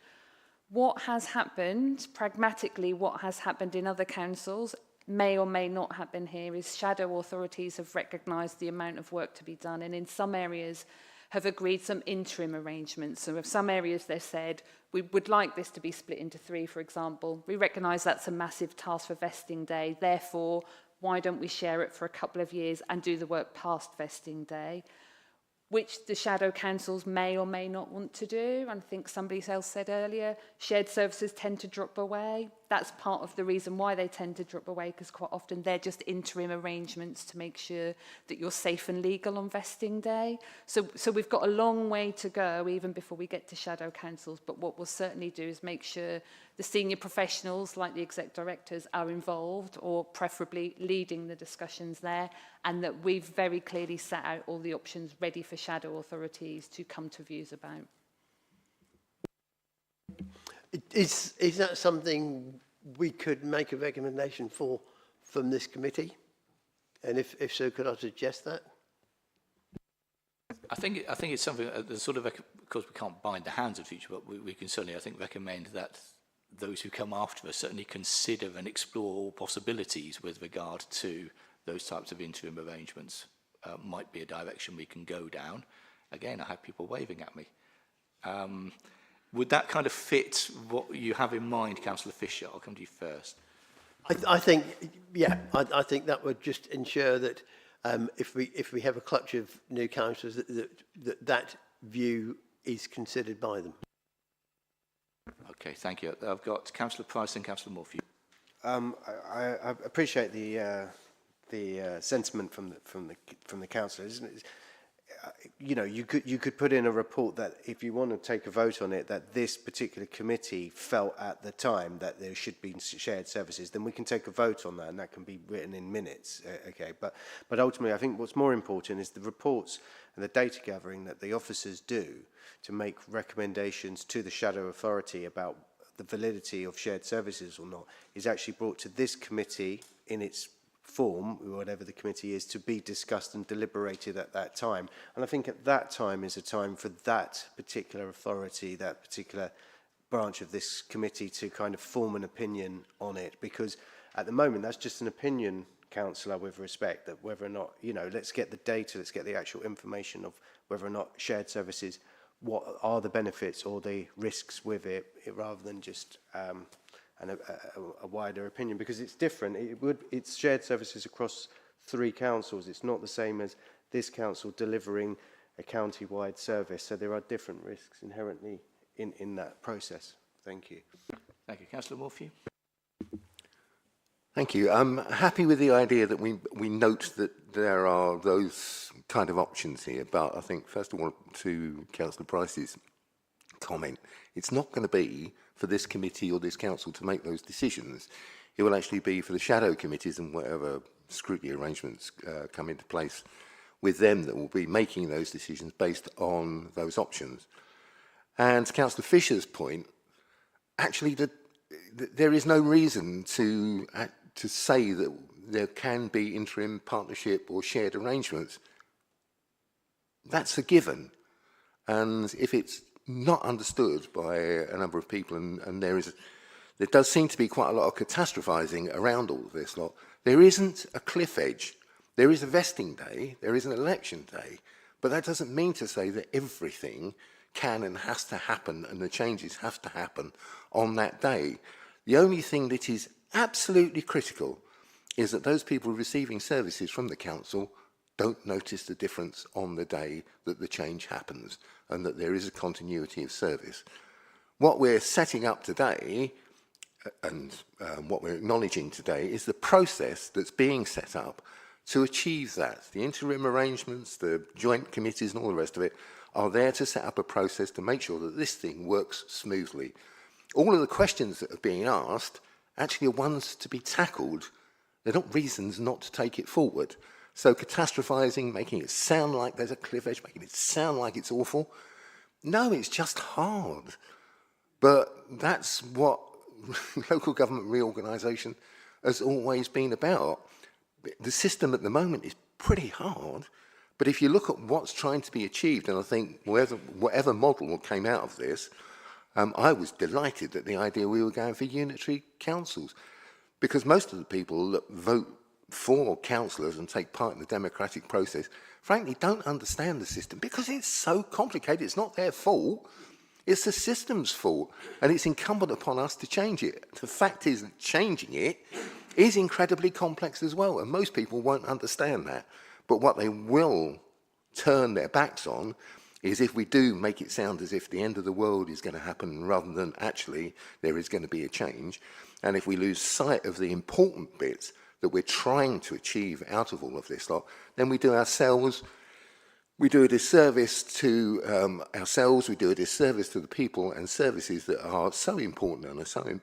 What has happened, pragmatically, what has happened in other councils, may or may not happen here, is shadow authorities have recognised the amount of work to be done, and in some areas have agreed some interim arrangements. So in some areas they've said, we would like this to be split into 3, for example. We recognise that's a massive task for vesting day. Therefore, why don't we share it for a couple of years and do the work past vesting day? Which the shadow councils may or may not want to do. And I think somebody else said earlier, shared services tend to drop away. That's part of the reason why they tend to drop away, because quite often they're just interim arrangements to make sure that you're safe and legal on vesting day. So we've got a long way to go even before we get to shadow councils. But what we'll certainly do is make sure the senior professionals, like the exec directors, are involved, or preferably leading the discussions there, and that we've very clearly set out all the options ready for shadow authorities to come to views about. Is that something we could make a recommendation for from this committee? And if so, could I suggest that? I think it's something that sort of, of course, we can't bind the hands of future, but we can certainly, I think, recommend that those who come after us certainly consider and explore all possibilities with regard to those types of interim arrangements. Might be a direction we can go down. Again, I have people waving at me. Would that kind of fit what you have in mind, Councillor Fisher? I'll come to you first. I think, yeah, I think that would just ensure that if we have a clutch of new councillors, that view is considered by them. Okay, thank you. I've got Councillor Price and Councillor Morphew. I appreciate the sentiment from the councillors. you know, you could put in a report that if you want to take a vote on it, that this particular committee felt at the time that there should be shared services, then we can take a vote on that, and that can be written in minutes. Okay, but ultimately, I think what's more important is the reports and the data gathering that the officers do to make recommendations to the shadow authority about the validity of shared services or not is actually brought to this committee in its form, whatever the committee is, to be discussed and deliberated at that time. And I think at that time is a time for that particular authority, that particular branch of this committee to kind of form an opinion on it, because at the moment that's just an opinion, councillor, with respect, that whether or not, you know, let's get the data, let's get the actual information of whether or not shared services, what are the benefits or the risks with it rather than just a wider opinion, because it's different. It's shared services across 3 councils. It's not the same as this council delivering a county-wide service. So there are different risks inherently in that process. Thank you. Thank you. Councillor Morphew. Thank you. I'm happy with the idea that we note that there are those kind of options here, but I think, first of all, to Councillor Price's comment, it's not going to be for this committee or this council to make those decisions. It will actually be for the shadow committees and whatever scrutiny arrangements come into place with them that will be making those decisions based on those options. And to Councillor Fisher's point, actually there is no reason to say that there can be interim partnership or shared arrangements. That's a given. And if it's not understood by a number of people, and there does seem to be quite a lot of catastrophizing around all of this lot, there isn't a cliff edge. There is a vesting day, there is an election day, but that doesn't mean to say that everything can and has to happen and the changes have to happen on that day. The only thing that is absolutely critical is that those people receiving services from the council don't notice the difference on the day that the change happens and that there is a continuity of service. What we're setting up today and what we're acknowledging today is the process that's being set up to achieve that. The interim arrangements, the joint committees and all the rest of it are there to set up a process to make sure that this thing works smoothly. All of the questions that are being asked actually are ones to be tackled. They're not reasons not to take it forward. So catastrophizing, making it sound like there's a cliff edge, making it sound like it's awful. No, it's just hard. But that's what local government reorganisation has always been about. The system at the moment is pretty hard, but if you look at what's trying to be achieved, and I think whatever model came out of this, I was delighted at the idea we were going for unitary councils, because most of the people that vote for councillors and take part in the democratic process, frankly, don't understand the system because it's so complicated. It's not their fault. It's the system's fault, and it's incumbent upon us to change it. The fact is that changing it is incredibly complex as well, and most people won't understand that. But what they will turn their backs on is if we do make it sound as if the end of the world is going to happen rather than actually there is going to be a change, and if we lose sight of the important bits that we're trying to achieve out of all of this lot, then we do a disservice to ourselves, we do a disservice to the people and services that are so important and are so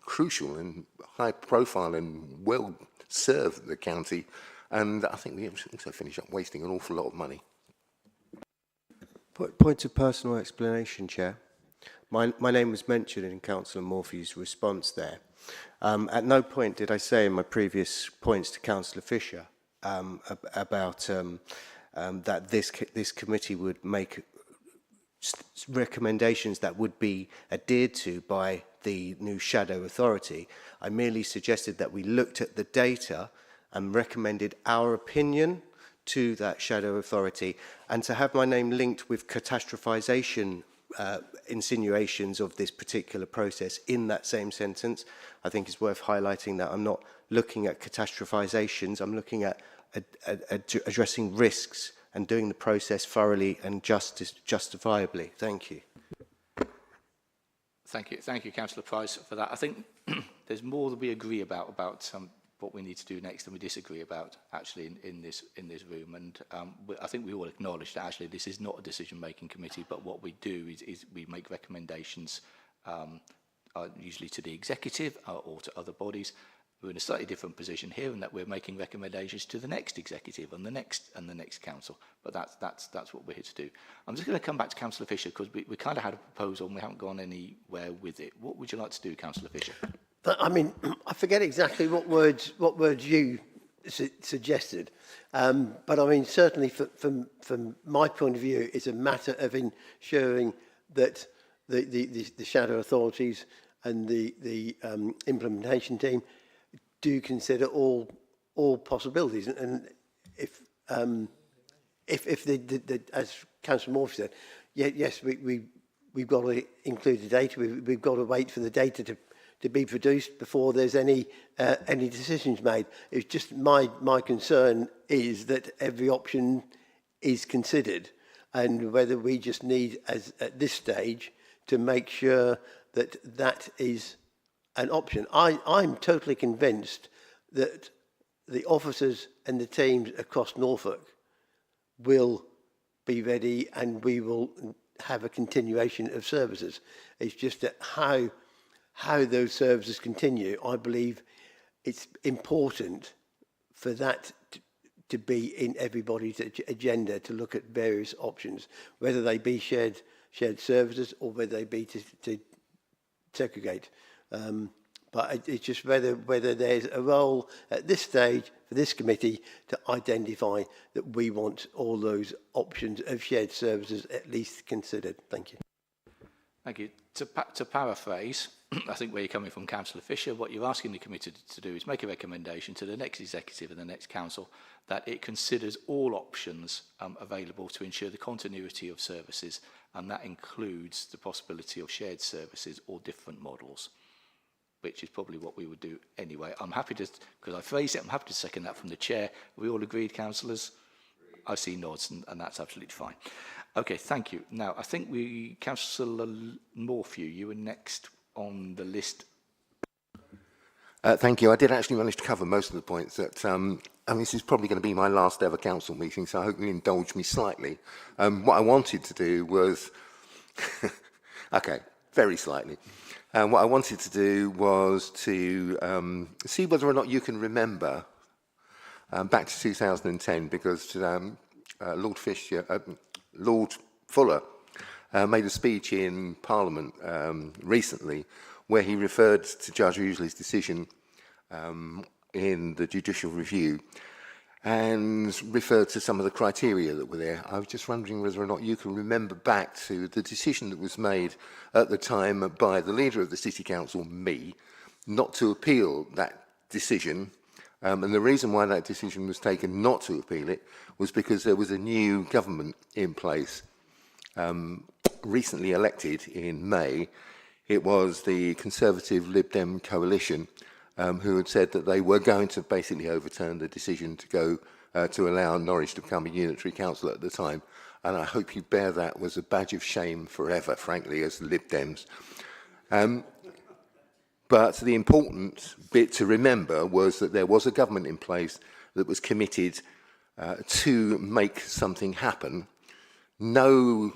crucial and high profile and well serve the county. And I think we also finish up wasting an awful lot of money. Point of personal explanation, Chair. My name was mentioned in Councillor Morphy's response there. At no point did I say in my previous points to Councillor Fisher about that this committee would make recommendations that would be adhered to by the new shadow authority. I merely suggested that we looked at the data and recommended our opinion to that shadow authority, and to have my name linked with catastrophization insinuations of this particular process in that same sentence, I think is worth highlighting that I'm not looking at catastrophizations, I'm looking at addressing risks and doing the process thoroughly and justifiably. Thank you. Thank you, Councillor Price, for that. I think there's more that we agree about what we need to do next and we disagree about actually in this room. And I think we all acknowledge that actually this is not a decision-making committee, but what we do is we make recommendations usually to the executive or to other bodies. We're in a slightly different position here in that we're making recommendations to the next executive and the next council. But that's what we're here to do. I'm just going to come back to Councillor Fisher because we kind of had a proposal and we haven't gone anywhere with it. What would you like to do, Councillor Fisher? But, I mean, I forget exactly what words you suggested. But I mean, certainly from my point of view, it's a matter of ensuring that the shadow authorities and the implementation team do consider all possibilities. And if as Councillor Morphy said, yes, we've got to include the data. We've got to wait for the data to be produced before there's any decisions made. It's just my concern is that every option is considered, and whether we just need, at this stage, to make sure that is an option. I'm totally convinced that the officers and the teams across Norfolk will be ready, and we will have a continuation of services. It's just that how those services continue, I believe it's important for that to be in everybody's agenda, to look at various options, whether they be shared services or whether they be to segregate. But it's just whether there's a role at this stage for this committee to identify that we want all those options of shared services at least considered. Thank you. Thank you. To paraphrase, I think where you're coming from, Councillor Fisher, what you're asking the committee to do is make a recommendation to the next executive and the next council that it considers all options available to ensure the continuity of services, and that includes the possibility of shared services or different models, which is probably what we would do anyway. I'm happy to, because I phrased it, I'm happy to second that from the chair. Are we all agreed, councillors? I see nods, and that's absolutely fine. Okay, thank you. Now, I think Councillor Morphew, you were next on the list. Thank you. I did actually manage to cover most of the points that, I mean, this is probably going to be my last ever council meeting, so I hope you indulge me slightly. What I wanted to do was, okay, very slightly. What I wanted to do was to see whether or not you can remember back to 2010, because Lord Fuller made a speech in Parliament recently where he referred to Judge Ousley's decision in the judicial review and referred to some of the criteria that were there. I was just wondering whether or not you can remember back to the decision that was made at the time by the leader of the City Council, me, not to appeal that decision. And the reason why that decision was taken not to appeal it was because there was a new government in place recently elected in May. It was the Conservative Lib Dem coalition who had said that they were going to basically overturn the decision to go to allow Norwich to become a unitary council at the time. And I hope you bear that as a badge of shame forever, frankly, as Lib Dems. But the important bit to remember was that there was a government in place that was committed to make something happen. No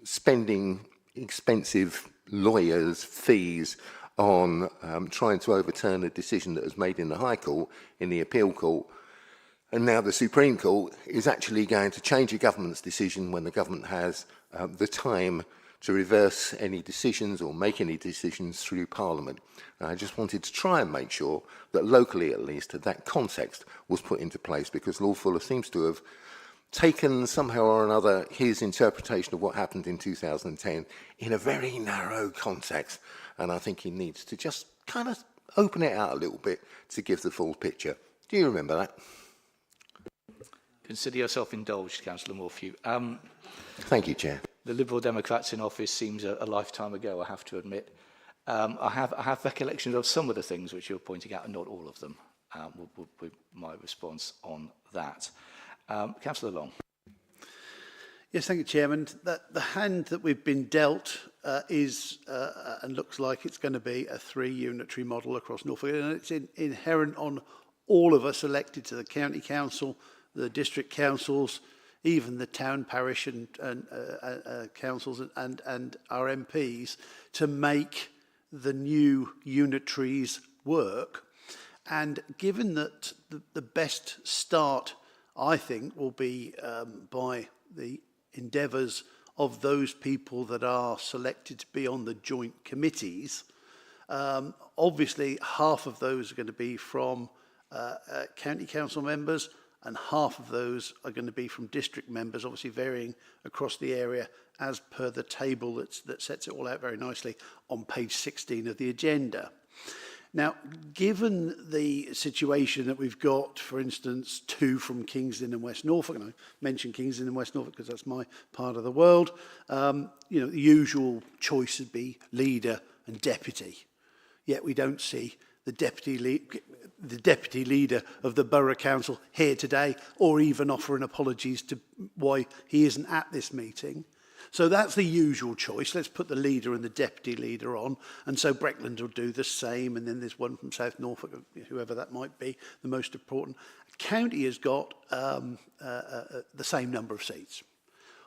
spending expensive lawyers' fees on trying to overturn a decision that was made in the High Court, in the Appeal Court. And now the Supreme Court is actually going to change a government's decision when the government has the time to reverse any decisions or make any decisions through Parliament. And I just wanted to try and make sure that locally, at least, that context was put into place, because Lord Fuller seems to have taken somehow or another his interpretation of what happened in 2010 in a very narrow context. And I think he needs to just kind of open it out a little bit to give the full picture. Do you remember that? Consider yourself indulged, Councillor Morphew. Thank you, Chair. The Liberal Democrats in office seems a lifetime ago, I have to admit. I have recollections of some of the things which you're pointing out, and not all of them, would be my response on that. Councillor Long. Yes, thank you, Chairman. The hand that we've been dealt is and looks like it's going to be a 3 unitary model across Norfolk, and it's inherent on all of us elected to the county council, the district councils, even the town, parish and councils and our MPs to make the new unitaries work. And given that the best start, I think, will be by the endeavours of those people that are selected to be on the joint committees, obviously half of those are going to be from county council members, and half of those are going to be from district members, obviously varying across the area as per the table that sets it all out very nicely on page 16 of the agenda. Now, given the situation that we've got, for instance, 2 from Kingston and West Norfolk, and I mentioned Kingston and West Norfolk because that's my part of the world, you know, the usual choice would be leader and deputy. Yet we don't see the deputy leader of the borough council here today, or even offering apologies to why he isn't at this meeting. So that's the usual choice. Let's put the leader and the deputy leader on. And so Breckland will do the same. And then there's one from South Norfolk, whoever that might be, the most important. County has got the same number of seats.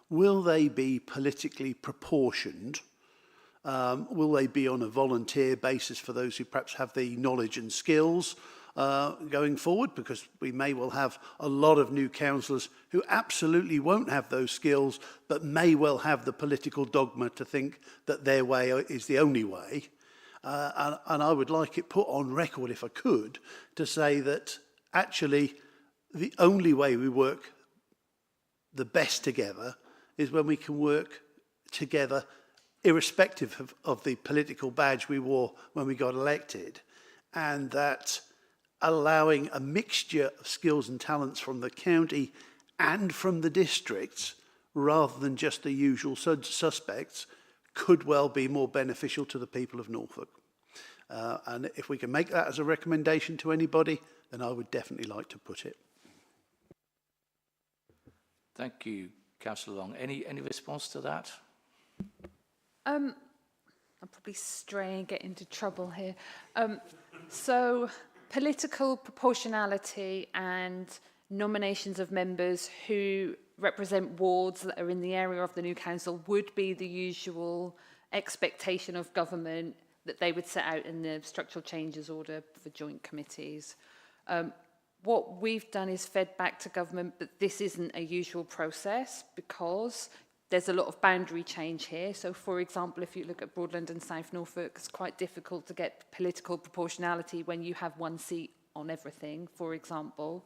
Will they be politically proportioned? Will they be on a volunteer basis for those who perhaps have the knowledge and skills going forward? Because we may well have a lot of new councillors who absolutely won't have those skills, but may well have the political dogma to think that their way is the only way. And I would like it put on record, if I could, to say that actually the only way we work the best together is when we can work together irrespective of the political badge we wore when we got elected, and that allowing a mixture of skills and talents from the county and from the districts, rather than just the usual suspects, could well be more beneficial to the people of Norfolk. And if we can make that as a recommendation to anybody, then I would definitely like to put it. Thank you, Councillor Long. Any response to that? I'll probably stray and get into trouble here. So political proportionality and nominations of members who represent wards that are in the area of the new council would be the usual expectation of government that they would set out in the structural changes order for joint committees. What we've done is fed back to government, but this isn't a usual process because there's a lot of boundary change here. So, for example, if you look at Broadland and South Norfolk, it's quite difficult to get political proportionality when you have one seat on everything, for example.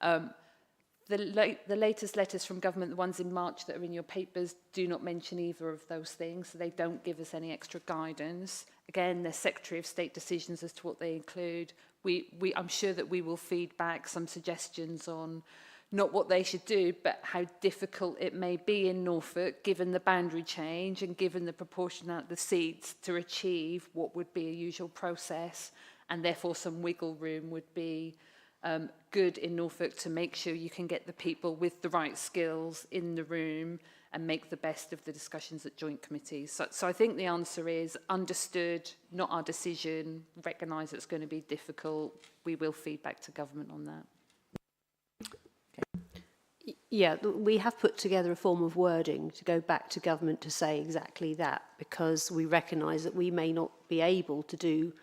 The latest letters from government, the ones in March that are in your papers, do not mention either of those things, so they don't give us any extra guidance. Again, the Secretary of State decisions as to what they include. I'm sure that we will feed back some suggestions on not what they should do, but how difficult it may be in Norfolk, given the boundary change and given the proportion of the seats, to achieve what would be a usual process, and therefore some wiggle room would be good in Norfolk to make sure you can get the people with the right skills in the room and make the best of the discussions at joint committees. So I think the answer is understood, not our decision, recognise it's going to be difficult. We will feed back to government on that. Yeah, we have put together a form of wording to go back to government to say exactly that, because we recognise that we may not be able to do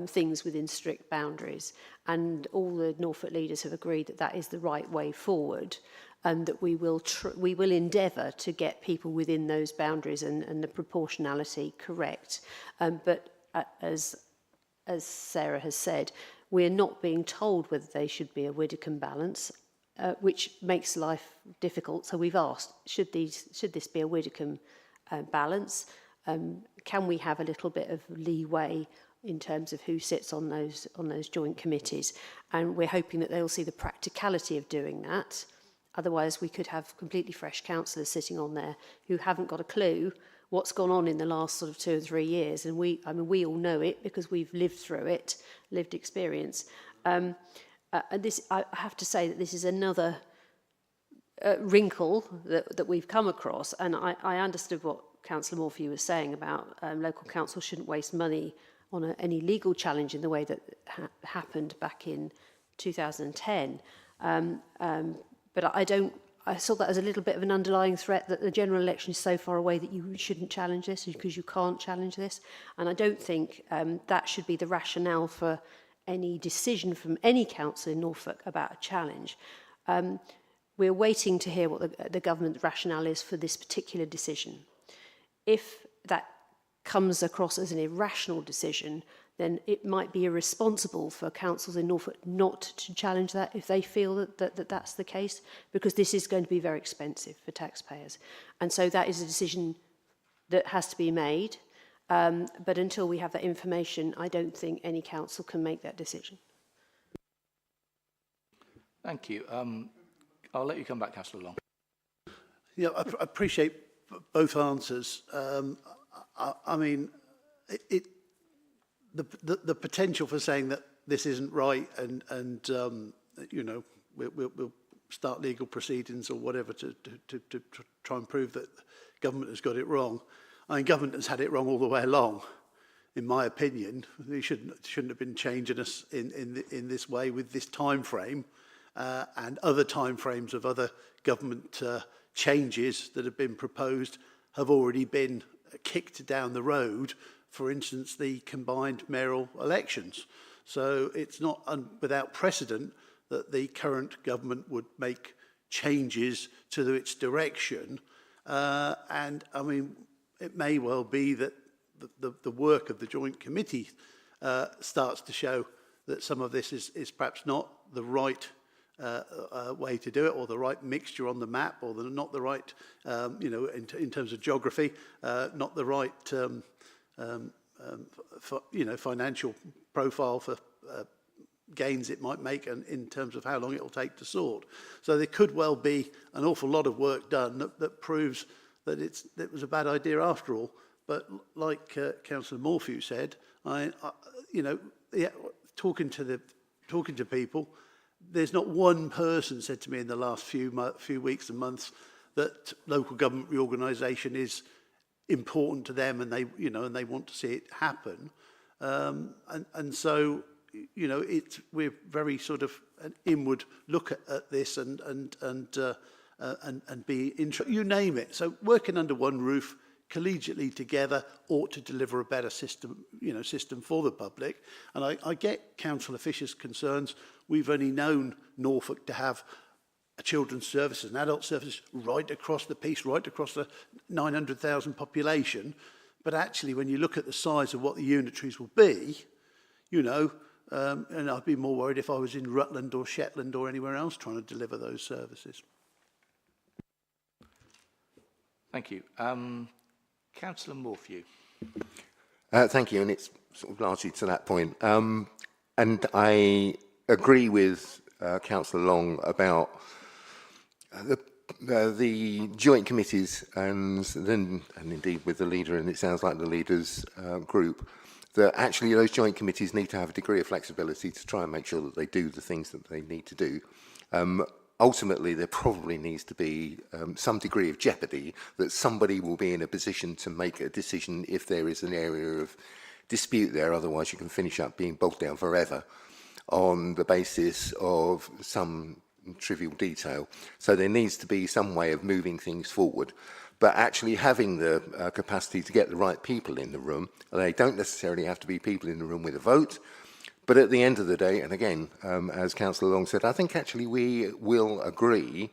things within strict boundaries, and all the Norfolk leaders have agreed that that is the right way forward, and that we will endeavour to get people within those boundaries and the proportionality correct. But as Sarah has said, we're not being told whether they should be a Widdicombe balance, which makes life difficult. So we've asked, should this be a Widdicombe balance? Can we have a little bit of leeway in terms of who sits on those joint committees? And we're hoping that they'll see the practicality of doing that. Otherwise, we could have completely fresh councillors sitting on there who haven't got a clue what's gone on in the last sort of 2 or 3 years. And we all know it because we've lived through it, lived experience. And this, I have to say that this is another wrinkle that we've come across. And I understood what Councillor Morphy was saying about local council shouldn't waste money on any legal challenge in the way that happened back in 2010. But I saw that as a little bit of an underlying threat that the general election is so far away that you shouldn't challenge this because you can't challenge this. And I don't think that should be the rationale for any decision from any council in Norfolk about a challenge. We're waiting to hear what the government's rationale is for this particular decision. If that comes across as an irrational decision, then it might be irresponsible for councils in Norfolk not to challenge that if they feel that that's the case, because this is going to be very expensive for taxpayers. And so that is a decision that has to be made. But until we have that information, I don't think any council can make that decision. Thank you. I'll let you come back, Councillor Long. Yeah, I appreciate both answers. I mean, the potential for saying that this isn't right and you know, we'll start legal proceedings or whatever to try and prove that government has got it wrong. I mean, government has had it wrong all the way along. In my opinion, they shouldn't have been changing us in this way with this time frame and other time frames of other government changes that have been proposed have already been kicked down the road. For instance, the combined mayoral elections. So it's not without precedent that the current government would make changes to its direction. And I mean, it may well be that the work of the joint committee starts to show that some of this is perhaps not the right way to do it, or the right mixture on the map, or not the right, you know, in terms of geography, not the right for, you know, financial profile for gains it might make and in terms of how long it will take to sort. So there could well be an awful lot of work done that proves that it was a bad idea after all. But like Councillor Morphew said, you know, yeah, talking to people, there's not one person said to me in the last few weeks and months that local government reorganisation is important to them and they, you know, and they want to see it happen. And so, you know, we're very sort of an inward look at this and be interested, you name it. So working under one roof collegiately together ought to deliver a better system, you know, system for the public. And I get Councillor Fisher's concerns. We've only known Norfolk to have a children's services and adult services right across the piece, right across the 900,000 population. But actually, when you look at the size of what the unitaries will be, you know, and I'd be more worried if I was in Rutland or Shetland or anywhere else trying to deliver those services. Thank you. Councillor Morphew. Thank you, and it's sort of largely to that point. And I agree with Councillor Long about the joint committees and indeed with the leader, and it sounds like the leader's group, that actually those joint committees need to have a degree of flexibility to try and make sure that they do the things that they need to do. Ultimately, there probably needs to be some degree of jeopardy that somebody will be in a position to make a decision if there is an area of dispute there. Otherwise, you can finish up being bogged down forever on the basis of some trivial detail. So there needs to be some way of moving things forward. But actually having the capacity to get the right people in the room, they don't necessarily have to be people in the room with a vote. But at the end of the day, and again, as Councillor Long said, I think actually we will agree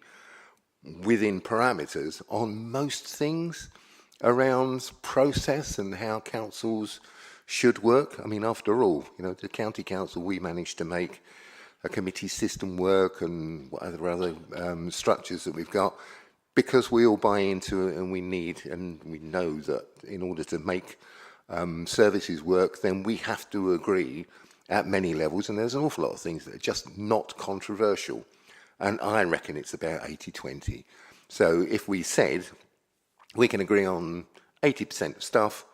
within parameters on most things around process and how councils should work. I mean, after all, you know, the county council, we managed to make a committee system work and whatever other structures that we've got because we all buy into it and we need, and we know that in order to make services work, then we have to agree at many levels, and there's an awful lot of things that are just not controversial. And I reckon it's about 80-20. So if we said we can agree on 80% of stuff,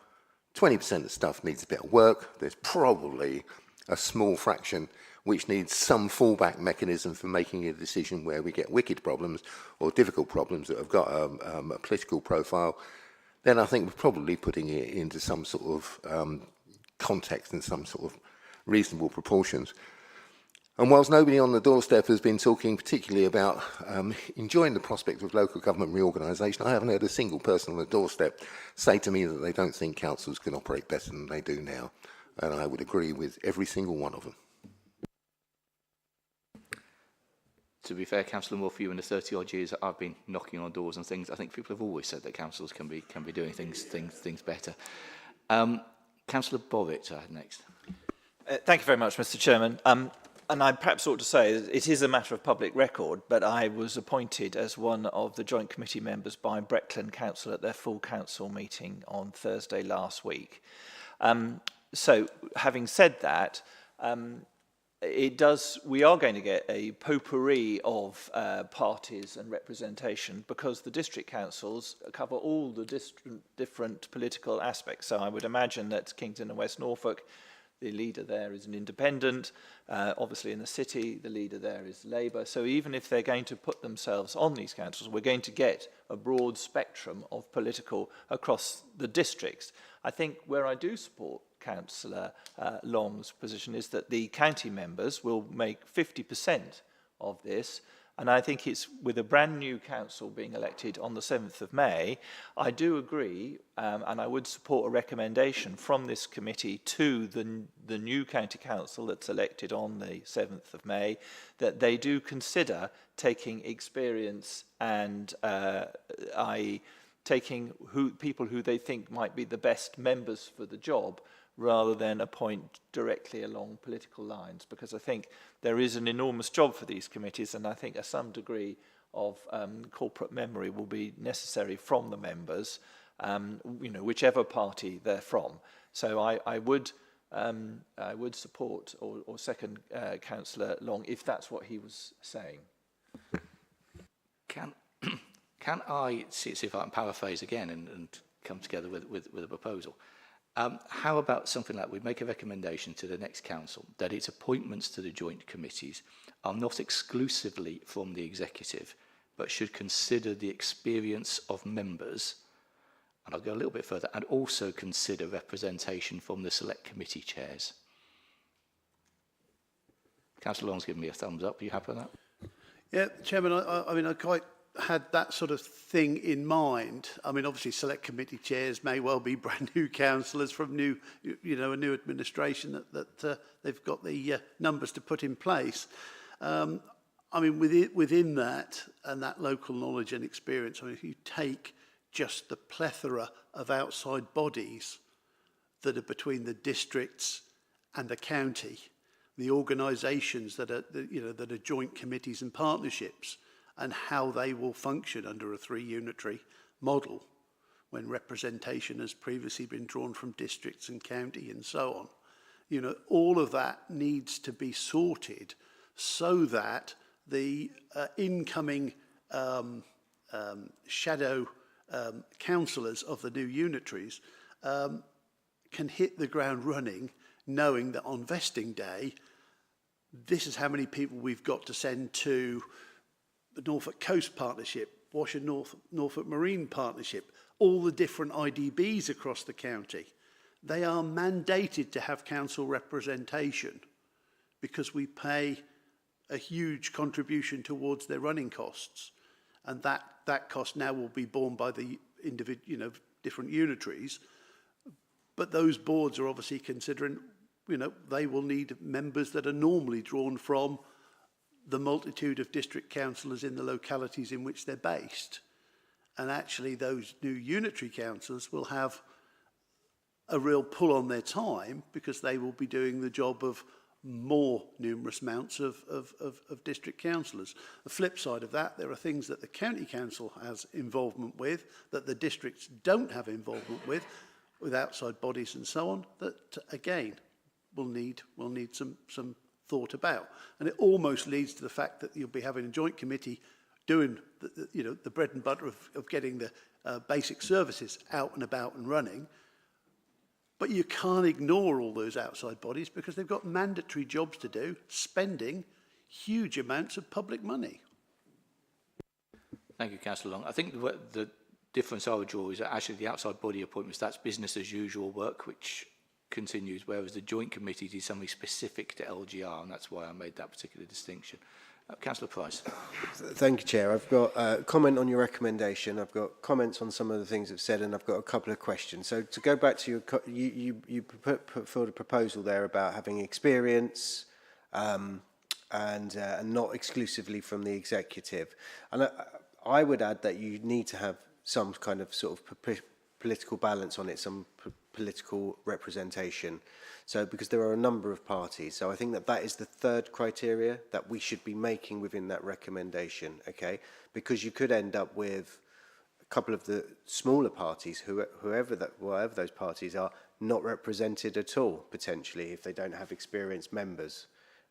20% of stuff needs a bit of work, there's probably a small fraction which needs some fallback mechanism for making a decision where we get wicked problems or difficult problems that have got a political profile, then I think we're probably putting it into some sort of context and some sort of reasonable proportions. And whilst nobody on the doorstep has been talking particularly about enjoying the prospect of local government reorganisation, I haven't heard a single person on the doorstep say to me that they don't think councils can operate better than they do now. And I would agree with every single one of them. To be fair, Councillor Moore, for you in the 30-odd years that I've been knocking on doors and things, I think people have always said that councils can be doing things better. Councillor Bovitz, next. Thank you very much, Mr. Chairman. And I perhaps ought to say it is a matter of public record, but I was appointed as one of the Joint Committee members by Breckland Council at their full council meeting on Thursday last week. So, having said that, we are going to get a potpourri of parties and representation because the district councils cover all the different political aspects. So I would imagine that Kington and West Norfolk, the leader there is an independent. Obviously in the city, the leader there is Labour. So even if they're going to put themselves on these councils, we're going to get a broad spectrum of political across the districts. I think where I do support Councillor Long's position is that the county members will make 50% of this. And I think it's with a brand new council being elected on the 7th of May, I do agree, and I would support a recommendation from this committee to the new county council that's elected on the 7th of May, that they do consider taking experience and taking people who they think might be the best members for the job, rather than appoint directly along political lines, because I think there is an enormous job for these committees, and I think some degree of corporate memory will be necessary from the members, whichever party they're from. So I would support or second Councillor Long if that's what he was saying. Can I see if I can paraphrase again and come together with a proposal? How about something like we make a recommendation to the next council that its appointments to the joint committees are not exclusively from the executive, but should consider the experience of members, and I'll go a little bit further, and also consider representation from the select committee chairs. Councillor Long's given me a thumbs up. Are you happy with that? Yeah, Chairman, I mean, I quite had that sort of thing in mind. I mean, obviously, select committee chairs may well be brand new councillors from a new administration that they've got the numbers to put in place. I mean, within that and that local knowledge and experience, I mean, if you take just the plethora of outside bodies that are between the districts and the county, the organisations that are joint committees and partnerships, and how they will function under a three-unitary model when representation has previously been drawn from districts and county and so on. You know, all of that needs to be sorted so that the incoming shadow councillors of the new unitaries can hit the ground running, knowing that on vesting day, this is how many people we've got to send to the Norfolk Coast Partnership, Washer Norfolk Marine Partnership, all the different IDBs across the county. They are mandated to have council representation because we pay a huge contribution towards their running costs. And that cost now will be borne by the different unitaries. But those boards are obviously considering, they will need members that are normally drawn from the multitude of district councillors in the localities in which they're based. And actually those new unitary councillors will have a real pull on their time because they will be doing the job of more numerous amounts of district councillors. The flip side of that, there are things that the county council has involvement with that the districts don't have involvement with outside bodies and so on, that again will need some thought about. And it almost leads to the fact that you'll be having a joint committee doing the bread and butter of getting the basic services out and about and running. But you can't ignore all those outside bodies because they've got mandatory jobs to do, spending huge amounts of public money. Thank you, Councillor Long. I think the difference I would draw is that actually the outside body appointments, that's business as usual work, which continues, whereas the joint committees is something specific to LGR, and that's why I made that particular distinction. Councillor Price. Thank you, Chair. I've got a comment on your recommendation. I've got comments on some of the things I've said, and I've got a couple of questions. So to go back to your, you put forward a proposal there about having experience and not exclusively from the executive. And I would add that you need to have some kind of sort of political balance on it, some political representation. So because there are a number of parties, so I think that that is the third criteria that we should be making within that recommendation, okay? Because you could end up with a couple of the smaller parties, whatever those parties are, not represented at all potentially if they don't have experienced members,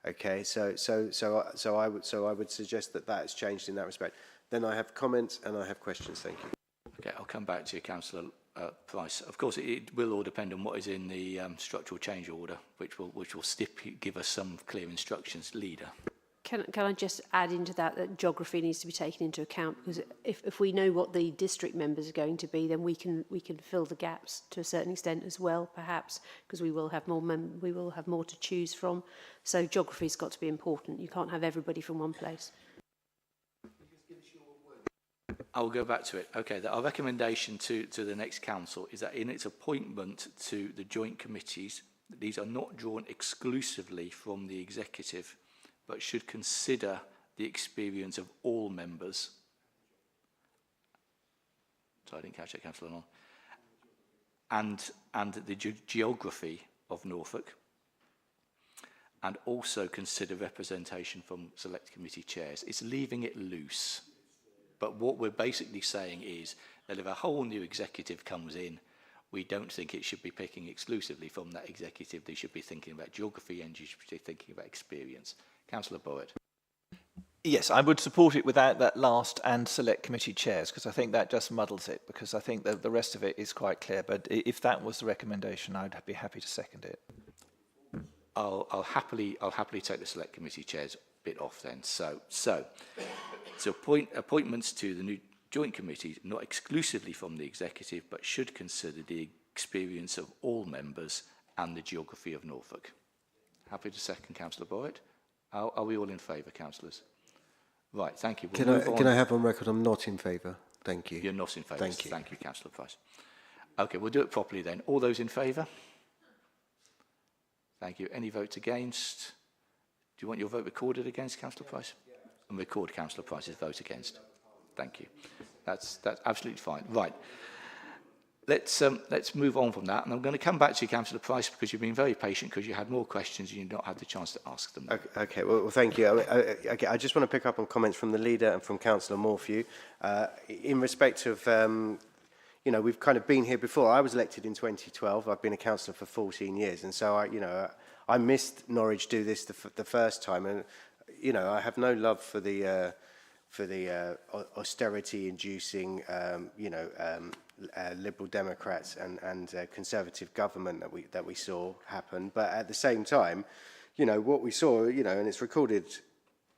okay? So I would suggest that that has changed in that respect. Then I have comments and I have questions. Thank you. Okay, I'll come back to you, Councillor Price. Of course, it will all depend on what is in the structural change order, which will give us some clear instructions. Leader. Can I just add into that geography needs to be taken into account, because if we know what the district members are going to be, then we can fill the gaps to a certain extent as well, perhaps, because we will have more to choose from. So geography's got to be important. You can't have everybody from one place. I'll go back to it. Okay, our recommendation to the next council is that in its appointment to the joint committees, these are not drawn exclusively from the executive, but should consider the experience of all members. So I didn't catch that, Councillor Long. And the geography of Norfolk, and also consider representation from select committee chairs. It's leaving it loose. But what we're basically saying is that if a whole new executive comes in, we don't think it should be picking exclusively from that executive. They should be thinking about geography and you should be thinking about experience. Councillor Bowitt. Yes, I would support it without that last and select committee chairs, because I think that just muddles it, because I think that the rest of it is quite clear. But if that was the recommendation, I'd be happy to second it. I'll happily take the select committee chairs bit off then. So appointments to the new joint committees, not exclusively from the executive, but should consider the experience of all members and the geography of Norfolk. Happy to second, Councillor Bowitt. Are we all in favour, councillors? Right, thank you. Can I have on record I'm not in favour? Thank you. You're not in favour. Thank you. Thank you, Councillor Price. Okay, we'll do it properly then. All those in favour? Thank you. Any votes against? Do you want your vote recorded against, Councillor Price? And record Councillor Price's vote against. Thank you. That's absolutely fine. Right. Let's move on from that, and I'm going to come back to you, Councillor Price, because you've been very patient, because you had more questions and you've not had the chance to ask them. Okay, well, thank you. I just want to pick up on comments from the leader and from Councillor Morphew in respect of, you know, we've kind of been here before. I was elected in 2012. I've been a councillor for 14 years, and so I missed Norwich do this the first time, and you know, I have no love for the austerity-inducing, Liberal Democrats and Conservative government that we saw happen. But at the same time, you know, what we saw, you know, and it's recorded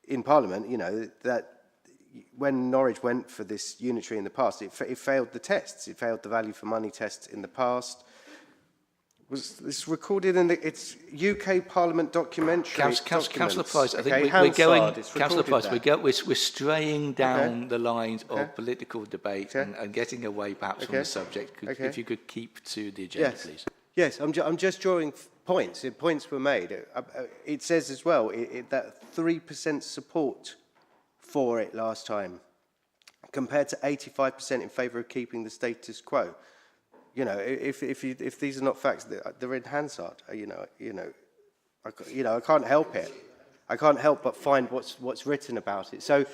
in Parliament, you know, that when Norwich went for this unitary in the past, it failed the tests. It failed the value for money test in the past. It's recorded in its UK Parliament documentary. Councillor Price, I think Councillor Price, we're straying down the lines of political debate and getting away perhaps from the subject. If you could keep to the agenda, please. Yes, I'm just drawing points. Points were made. It says as well that 3% support for it last time, compared to 85% in favour of keeping the status quo. You know, if these are not facts, they're in Hansard. I can't help it. I can't help but find what's written about it. So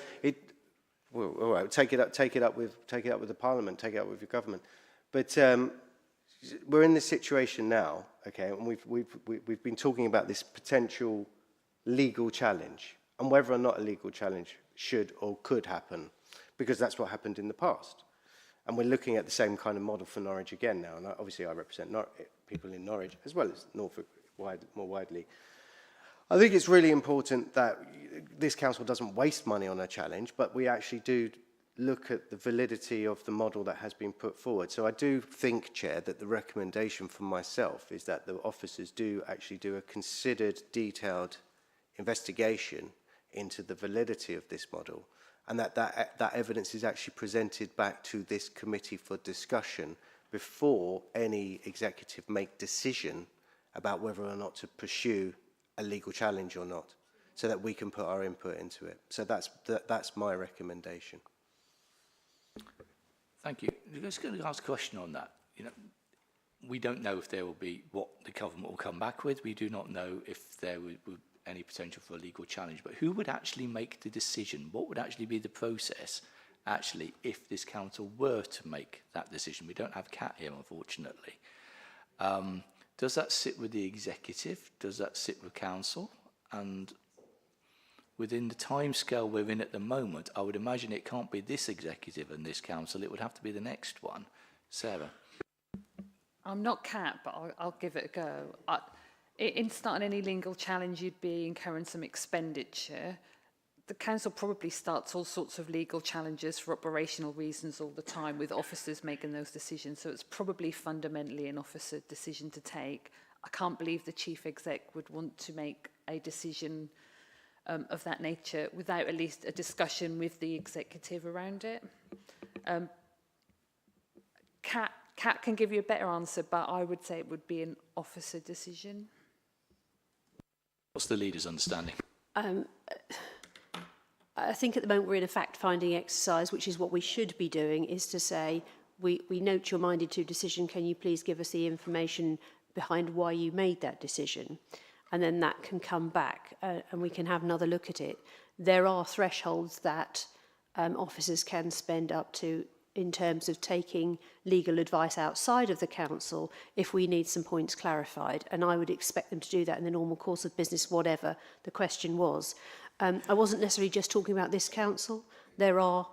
well, all right, take it up with the Parliament, take it up with your government. But we're in this situation now, okay, and we've been talking about this potential legal challenge and whether or not a legal challenge should or could happen, because that's what happened in the past. And we're looking at the same kind of model for Norwich again now. And obviously I represent people in Norwich, as well as Norfolk more widely. I think it's really important that this council doesn't waste money on a challenge, but we actually do look at the validity of the model that has been put forward. So I do think, Chair, that the recommendation from myself is that the officers do actually do a considered, detailed investigation into the validity of this model, and that evidence is actually presented back to this committee for discussion before any executive make decision about whether or not to pursue a legal challenge or not, so that we can put our input into it. So that's my recommendation. Thank you. I'm just going to ask a question on that. You know, we don't know if there will be what the government will come back with. We do not know if there would any potential for a legal challenge. But who would actually make the decision? What would actually be the process, actually, if this council were to make that decision? We don't have Kat here, unfortunately. Does that sit with the executive? Does that sit with council? And within the timescale we're in at the moment, I would imagine it can't be this executive and this council. It would have to be the next one. Sarah? I'm not Kat, but I'll give it a go. In starting any legal challenge, you'd be incurring some expenditure. The council probably starts all sorts of legal challenges for operational reasons all the time, with officers making those decisions. So it's probably fundamentally an officer decision to take. I can't believe the chief exec would want to make a decision of that nature without at least a discussion with the executive around it. Kat can give you a better answer, but I would say it would be an officer decision. What's the leader's understanding? I think at the moment we're in a fact-finding exercise, which is what we should be doing, is to say, we note your minded to decision, can you please give us the information behind why you made that decision? And then that can come back and we can have another look at it. There are thresholds that officers can spend up to in terms of taking legal advice outside of the council if we need some points clarified. And I would expect them to do that in the normal course of business, whatever the question was. I wasn't necessarily just talking about this council. There are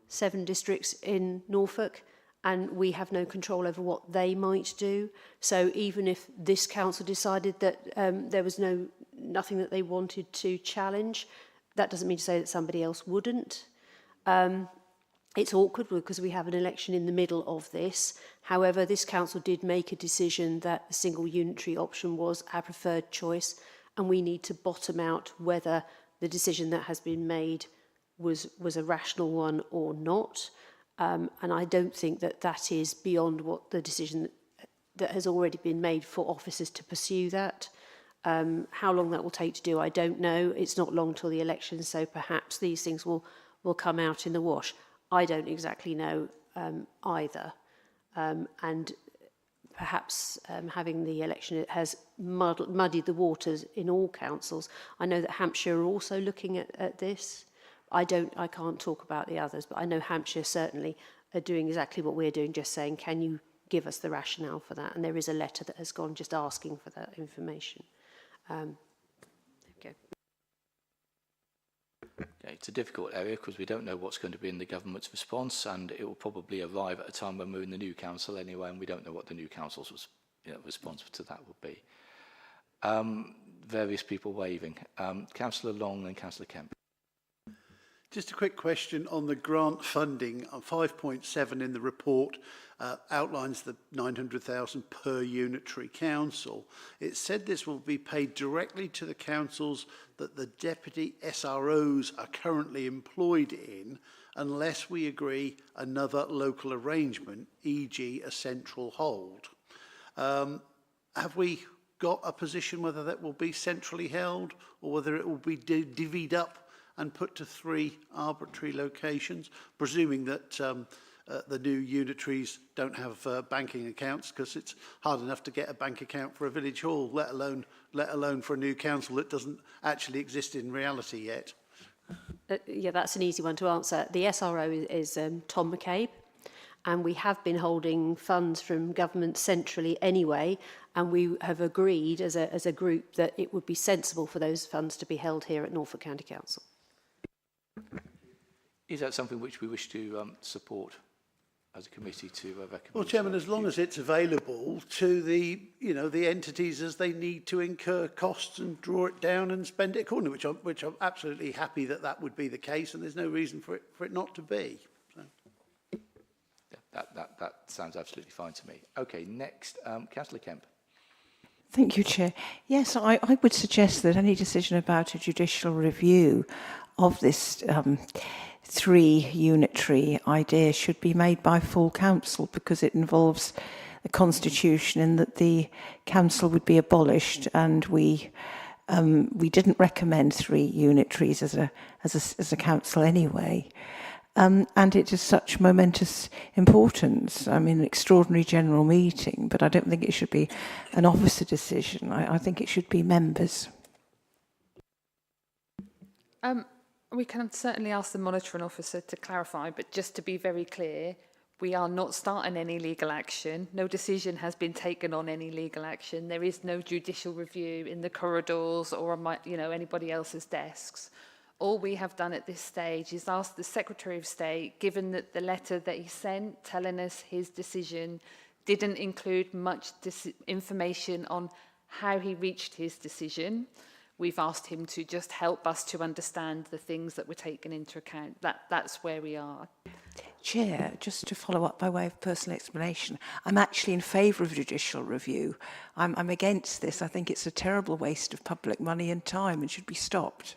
7 districts in Norfolk and we have no control over what they might do. So even if this council decided that there was nothing that they wanted to challenge, that doesn't mean to say that somebody else wouldn't. It's awkward because we have an election in the middle of this. However, this council did make a decision that the single unitary option was our preferred choice, and we need to bottom out whether the decision that has been made was a rational one or not. And I don't think that that is beyond what the decision that has already been made for officers to pursue that. How long that will take to do, I don't know. It's not long till the election, so perhaps these things will come out in the wash. I don't exactly know either. And perhaps having the election has muddied the waters in all councils. I know that Hampshire are also looking at this. I can't talk about the others, but I know Hampshire certainly are doing exactly what we're doing, just saying, can you give us the rationale for that? And there is a letter that has gone just asking for that information. Okay. Okay, it's a difficult area because we don't know what's going to be in the government's response, and it will probably arrive at a time when we're in the new council anyway, and we don't know what the new council's response to that will be. Various people waving. Councillor Long and Councillor Kemp. Just a quick question on the grant funding. 5.7 in the report outlines the 900,000 per unitary council. It said this will be paid directly to the councils that the deputy SROs are currently employed in, unless we agree another local arrangement, e.g. a central hold. Have we got a position whether that will be centrally held or whether it will be divvied up and put to 3 arbitrary locations, presuming that the new unitaries don't have banking accounts, because it's hard enough to get a bank account for a village hall, let alone for a new council that doesn't actually exist in reality yet. Yeah, that's an easy one to answer. The SRO is Tom McCabe, and we have been holding funds from government centrally anyway, and we have agreed as a group that it would be sensible for those funds to be held here at Norfolk County Council. Is that something which we wish to support as a committee to recommend? Well, Chairman, as long as it's available to the entities as they need to incur costs and draw it down and spend it accordingly, which I'm absolutely happy that would be the case, and there's no reason for it not to be. So. That sounds absolutely fine to me. Okay, next, Councillor Kemp. Thank you, Chair. Yes, I would suggest that any decision about a judicial review of this three unitary idea should be made by full council, because it involves the constitution and that the council would be abolished, and we didn't recommend three unitaries as a council anyway. And it is such momentous importance. I mean, an extraordinary general meeting, but I don't think it should be an officer decision. I think it should be members. We can certainly ask the monitoring officer to clarify, but just to be very clear, we are not starting any legal action. No decision has been taken on any legal action. There is no judicial review in the corridors or on anybody else's desks. All we have done at this stage is ask the Secretary of State, given that the letter that he sent telling us his decision didn't include much information on how he reached his decision, we've asked him to just help us to understand the things that were taken into account. That's where we are. Chair, just to follow up by way of personal explanation, I'm actually in favour of judicial review. I'm against this. I think it's a terrible waste of public money and time and should be stopped.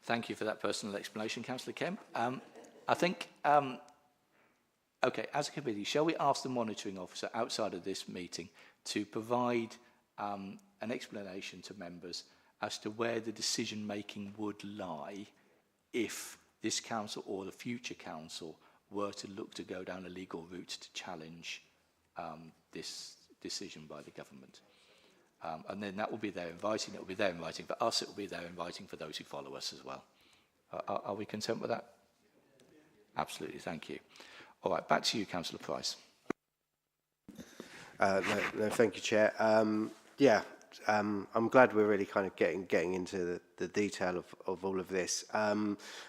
Thank you for that personal explanation, Councillor Kemp. I think, okay, as a committee, shall we ask the monitoring officer outside of this meeting to provide an explanation to members as to where the decision-making would lie if this council or the future council were to look to go down a legal route to challenge this decision by the government? And then that will be there inviting, it will be there inviting for us, it will be there inviting for those who follow us as well. Are we content with that? Absolutely, thank you. All right, back to you, Councillor Price. No, thank you, Chair. I'm glad we're really kind of getting into the detail of all of this.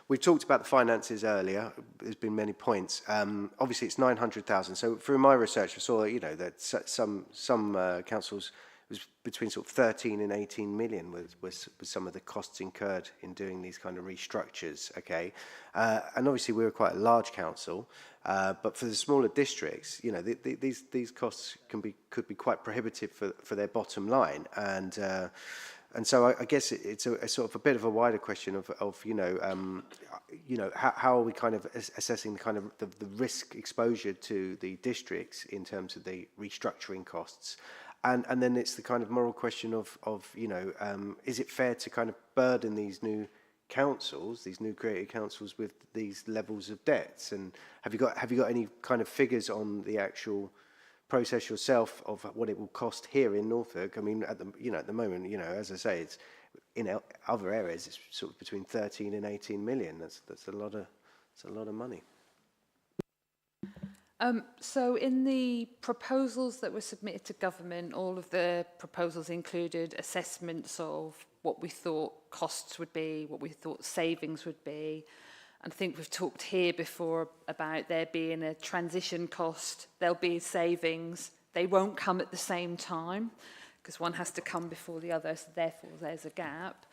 We talked about the finances earlier. There's been many points. Obviously, it's 900,000. So through my research, I saw that some councils was between sort of 13 and 18 million was some of the costs incurred in doing these kind of restructures. Okay, and obviously we were quite a large council, but for the smaller districts, these costs could be quite prohibitive for their bottom line, and so I guess it's a sort of a bit of a wider question of how are we kind of assessing the kind of the risk exposure to the districts in terms of the restructuring costs. And then it's the kind of moral question of is it fair to kind of burden these new councils, these new created councils, with these levels of debts? And have you got any kind of figures on the actual process yourself of what it will cost here in Norfolk? I mean, at the moment, as I say, it's in other areas, it's sort of between 13 and 18 million. That's a lot of money. So in the proposals that were submitted to government, all of the proposals included assessments of what we thought costs would be, what we thought savings would be. And I think we've talked here before about there being a transition cost, there'll be savings. They won't come at the same time because one has to come before the other, so therefore there's a gap.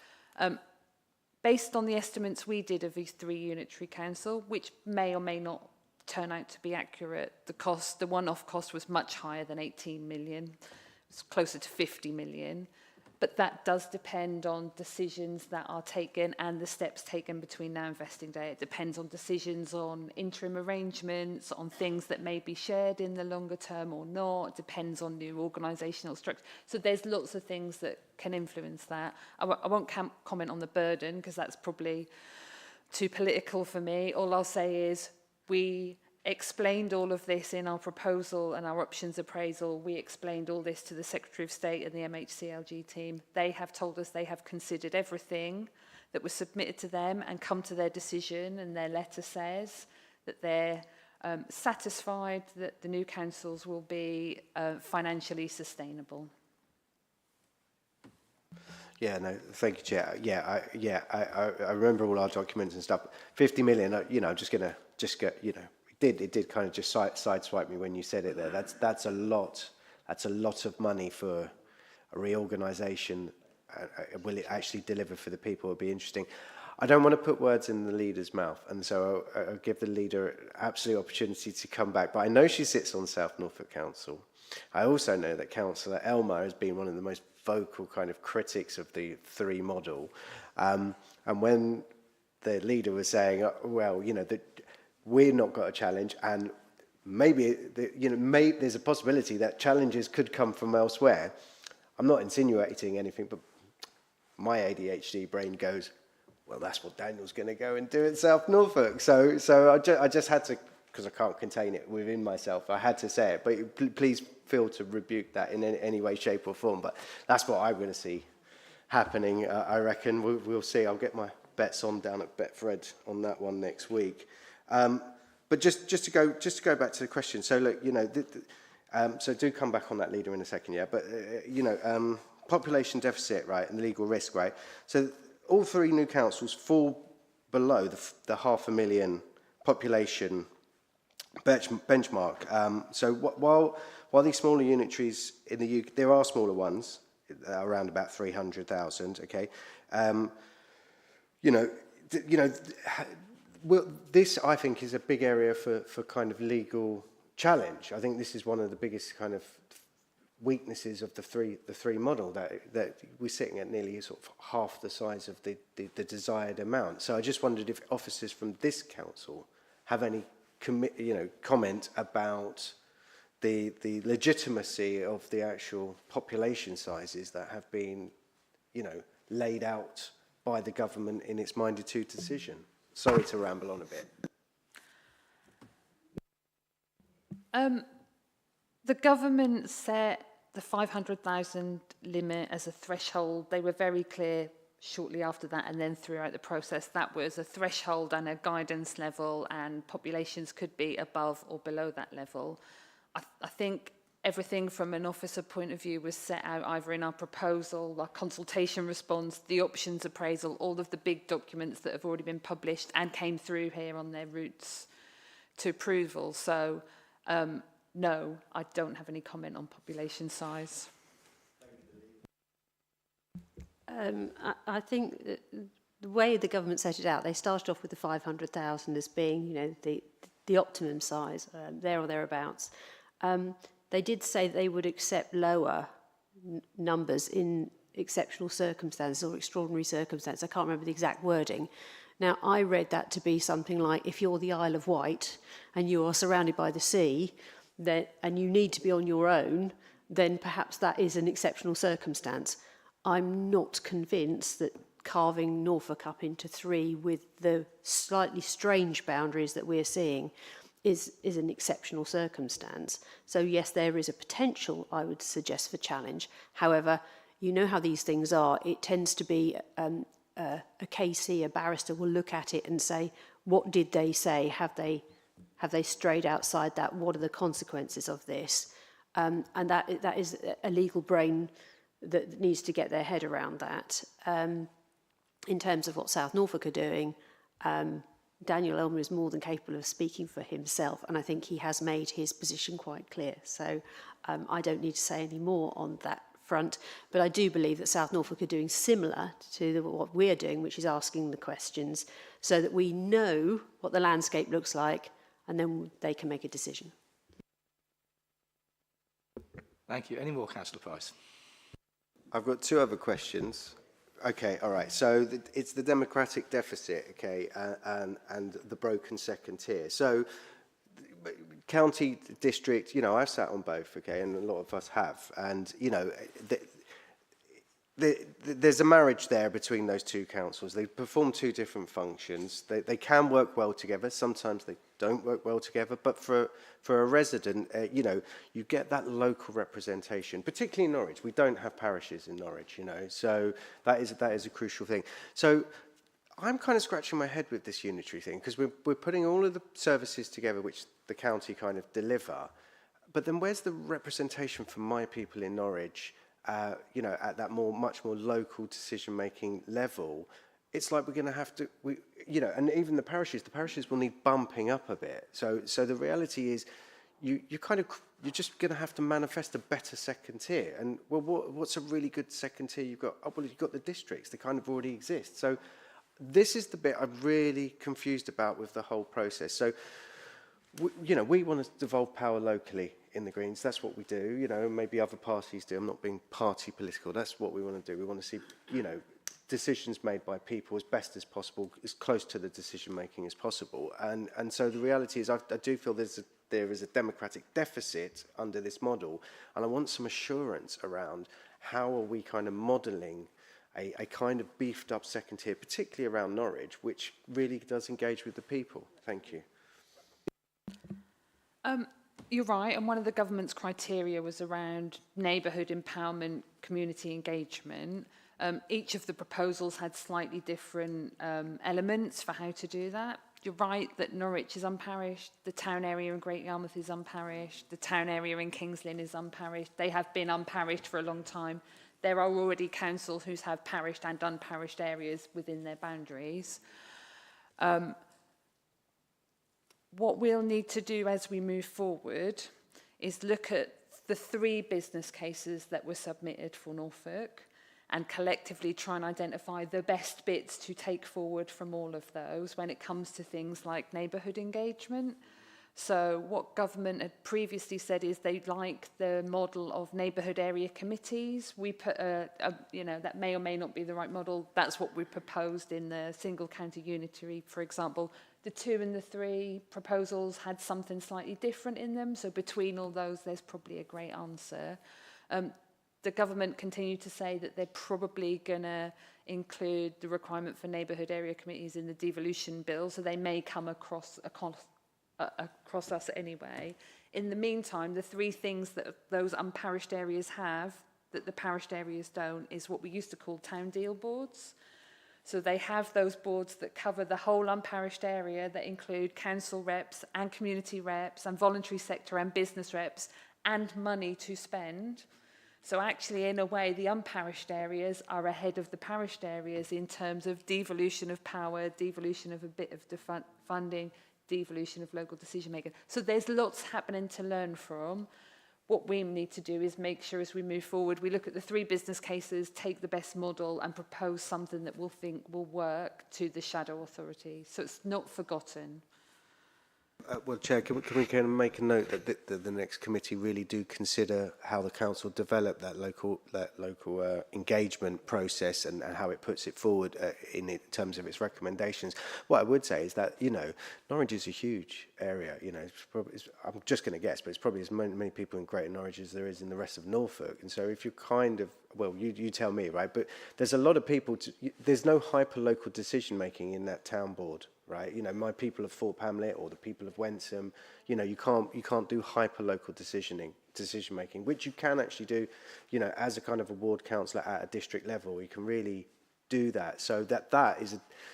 Based on the estimates we did of these three unitary council, which may or may not turn out to be accurate, the one-off cost was much higher than 18 million. It's closer to 50 million. But that does depend on decisions that are taken and the steps taken between now and vesting day. It depends on decisions on interim arrangements, on things that may be shared in the longer term or not. It depends on new organisational structure. So there's lots of things that can influence that. I won't comment on the burden because that's probably too political for me. All I'll say is we explained all of this in our proposal and our options appraisal. We explained all this to the Secretary of State and the MHCLG team. They have told us they have considered everything that was submitted to them and come to their decision, and their letter says that they're satisfied that the new councils will be financially sustainable. Yeah, no, thank you, Chair. I remember all our documents and stuff. 50 million, it did kind of just sideswipe me when you said it there. That's a lot of money for a reorganisation. Will it actually deliver for the people? It'll be interesting. I don't want to put words in the leader's mouth, and so I'll give the leader absolute opportunity to come back. But I know she sits on South Norfolk Council. I also know that Councillor Elmer has been one of the most vocal kind of critics of the 3 model. And when the leader was saying, well, you know, that we're not got a challenge, and maybe, there's a possibility that challenges could come from elsewhere. I'm not insinuating anything, but my ADHD brain goes, well, that's what Daniel's going to go and do at South Norfolk. So I just had to, because I can't contain it within myself, I had to say it. But please feel to rebuke that in any way, shape or form. But that's what I'm going to see happening, I reckon. We'll see. I'll get my bets on down at Betfred on that one next week. But just to go back to the question. So look, you know, so do come back on that, leader, in a second, yeah. But you know, population deficit, right, and legal risk, right. So all 3 new councils fall below the 500,000 population benchmark. So while these smaller unitaries in the UK, there are smaller ones around about 300,000. Okay, this, I think, is a big area for kind of legal challenge. I think this is one of the biggest kind of weaknesses of the three model, that we're sitting at nearly sort of half the size of the desired amount. So I just wondered if officers from this council have any comment about the legitimacy of the actual population sizes that have been, laid out by the government in its Minded To decision. Sorry to ramble on a bit. The government set the 500,000 limit as a threshold. They were very clear shortly after that, and then throughout the process, that was a threshold and a guidance level, and populations could be above or below that level. I think everything from an officer point of view was set out either in our proposal, our consultation response, the options appraisal, all of the big documents that have already been published and came through here on their routes to approval. So no, I don't have any comment on population size. I think that the way the government set it out, they started off with the 500,000 as being, the optimum size, there or thereabouts. They did say that they would accept lower numbers in exceptional circumstances or extraordinary circumstances. I can't remember the exact wording. Now, I read that to be something like, if you're the Isle of Wight and you are surrounded by the sea, and you need to be on your own, then perhaps that is an exceptional circumstance. I'm not convinced that carving Norfolk up into 3 with the slightly strange boundaries that we're seeing is an exceptional circumstance. So yes, there is a potential, I would suggest, for challenge. However, you know how these things are. It tends to be a KC, a barrister, will look at it and say, what did they say? Have they strayed outside that? What are the consequences of this? And that is a legal brain that needs to get their head around that. In terms of what South Norfolk are doing, Daniel Elmer is more than capable of speaking for himself, and I think he has made his position quite clear. So I don't need to say any more on that front, but I do believe that South Norfolk are doing similar to what we're doing, which is asking the questions so that we know what the landscape looks like, and then they can make a decision. Thank you. Any more, Councillor Price? I've got 2 other questions. Okay, all right. So it's the democratic deficit, okay, and the broken second tier. So county, district, I've sat on both, okay, and a lot of us have. And, there's a marriage there between those 2 councils. They perform 2 different functions. They can work well together. Sometimes they don't work well together. But for a resident, you get that local representation, particularly in Norwich. We don't have parishes in Norwich, so that is a crucial thing. So I'm kind of scratching my head with this unitary thing, because we're putting all of the services together which the county kind of deliver. But then where's the representation for my people in Norwich? At that much more local decision-making level? It's like we're going to have to, and even the parishes will need bumping up a bit. So the reality is, you're just going to have to manifest a better second tier. And well, what's a really good second tier? You've got the districts. They kind of already exist. So This is the bit I'm really confused about with the whole process. So, you know, we want to devolve power locally in the Greens. That's what we do. You know, maybe other parties do. I'm not being party political. That's what we want to do. We want to see, you know, decisions made by people as best as possible, as close to the decision making as possible. And so the reality is, I do feel there is a democratic deficit under this model, and I want some assurance around how are we kind of modelling a kind of beefed up second tier, particularly around Norwich, which really does engage with the people. Thank you. You're right, and one of the government's criteria was around neighbourhood empowerment, community engagement. Each of the proposals had slightly different elements for how to do that. You're right that Norwich is unparished, the town area in Great Yarmouth is unparished, the town area in Kings Lynn is unparished. They have been unparished for a long time. There are already councils who have parished and unparished areas within their boundaries. What we'll need to do as we move forward is look at the 3 business cases that were submitted for Norfolk and collectively try and identify the best bits to take forward from all of those when it comes to things like neighbourhood engagement. So what government had previously said is they'd like the model of neighbourhood area committees. We put you know, that may or may not be the right model. That's what we proposed in the single county unitary, for example. The 2 and the 3 proposals had something slightly different in them. So between all those, there's probably a great answer. The government continued to say that they're probably going to include the requirement for neighbourhood area committees in the devolution bill. So they may come across us anyway. In the meantime, the 3 things that those unparished areas have that the parished areas don't is what we used to call town deal boards. So they have those boards that cover the whole unparished area that include council reps and community reps and voluntary sector and business reps and money to spend. So actually, in a way, the unparished areas are ahead of the parished areas in terms of devolution of power, devolution of a bit of funding, devolution of local decision making. So there's lots happening to learn from. What we need to do is make sure as we move forward, we look at the 3 business cases, take the best model and propose something that we'll think will work to the shadow authority. So it's not forgotten. Well, Chair, can we kind of make a note that the next committee really do consider how the council develop that local engagement process and how it puts it forward in terms of its recommendations. What I would say is that, you know, Norwich is a huge area. You know, I'm just going to guess, but it's probably as many people in Greater Norwich as there is in the rest of Norfolk. And so if you kind of, well, you tell me, right? But there's a lot of people. There's no hyper-local decision-making in that town board. Right, you know, my people of Thorpe Hamlet or the people of Wentham, you know, you can't do hyper local decision making, which you can actually do, you know, as a kind of a ward councillor at a district level. You can really do that. So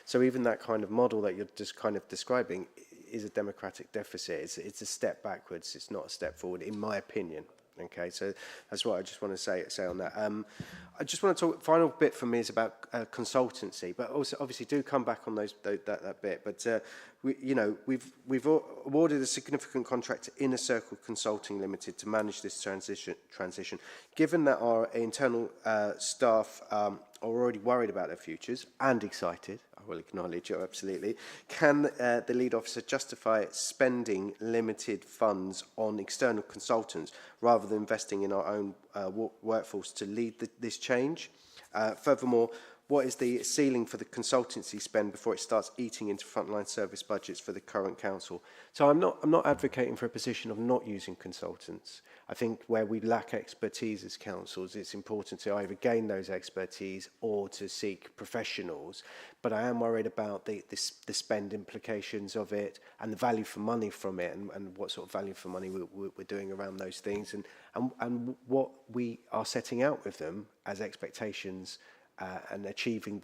so even that kind of model that you're just kind of describing is a democratic deficit. It's a step backwards. It's not a step forward, in my opinion. Okay, so that's what I just want to say on that. I just want to talk. Final bit for me is about consultancy, but also obviously do come back on that bit. But we've awarded a significant contract to Inner Circle Consulting Limited to manage this transition. Given that our internal staff are already worried about their futures and excited, I will acknowledge it absolutely. Can the lead officer justify spending limited funds on external consultants rather than investing in our own workforce to lead this change? Furthermore, what is the ceiling for the consultancy spend before it starts eating into frontline service budgets for the current council? So I'm not advocating for a position of not using consultants. I think where we lack expertise as councils, it's important to either gain those expertise or to seek professionals. But I am worried about the spend implications of it and the value for money from it, and what sort of value for money we're doing around those things, and what we are setting out with them as expectations. And achieving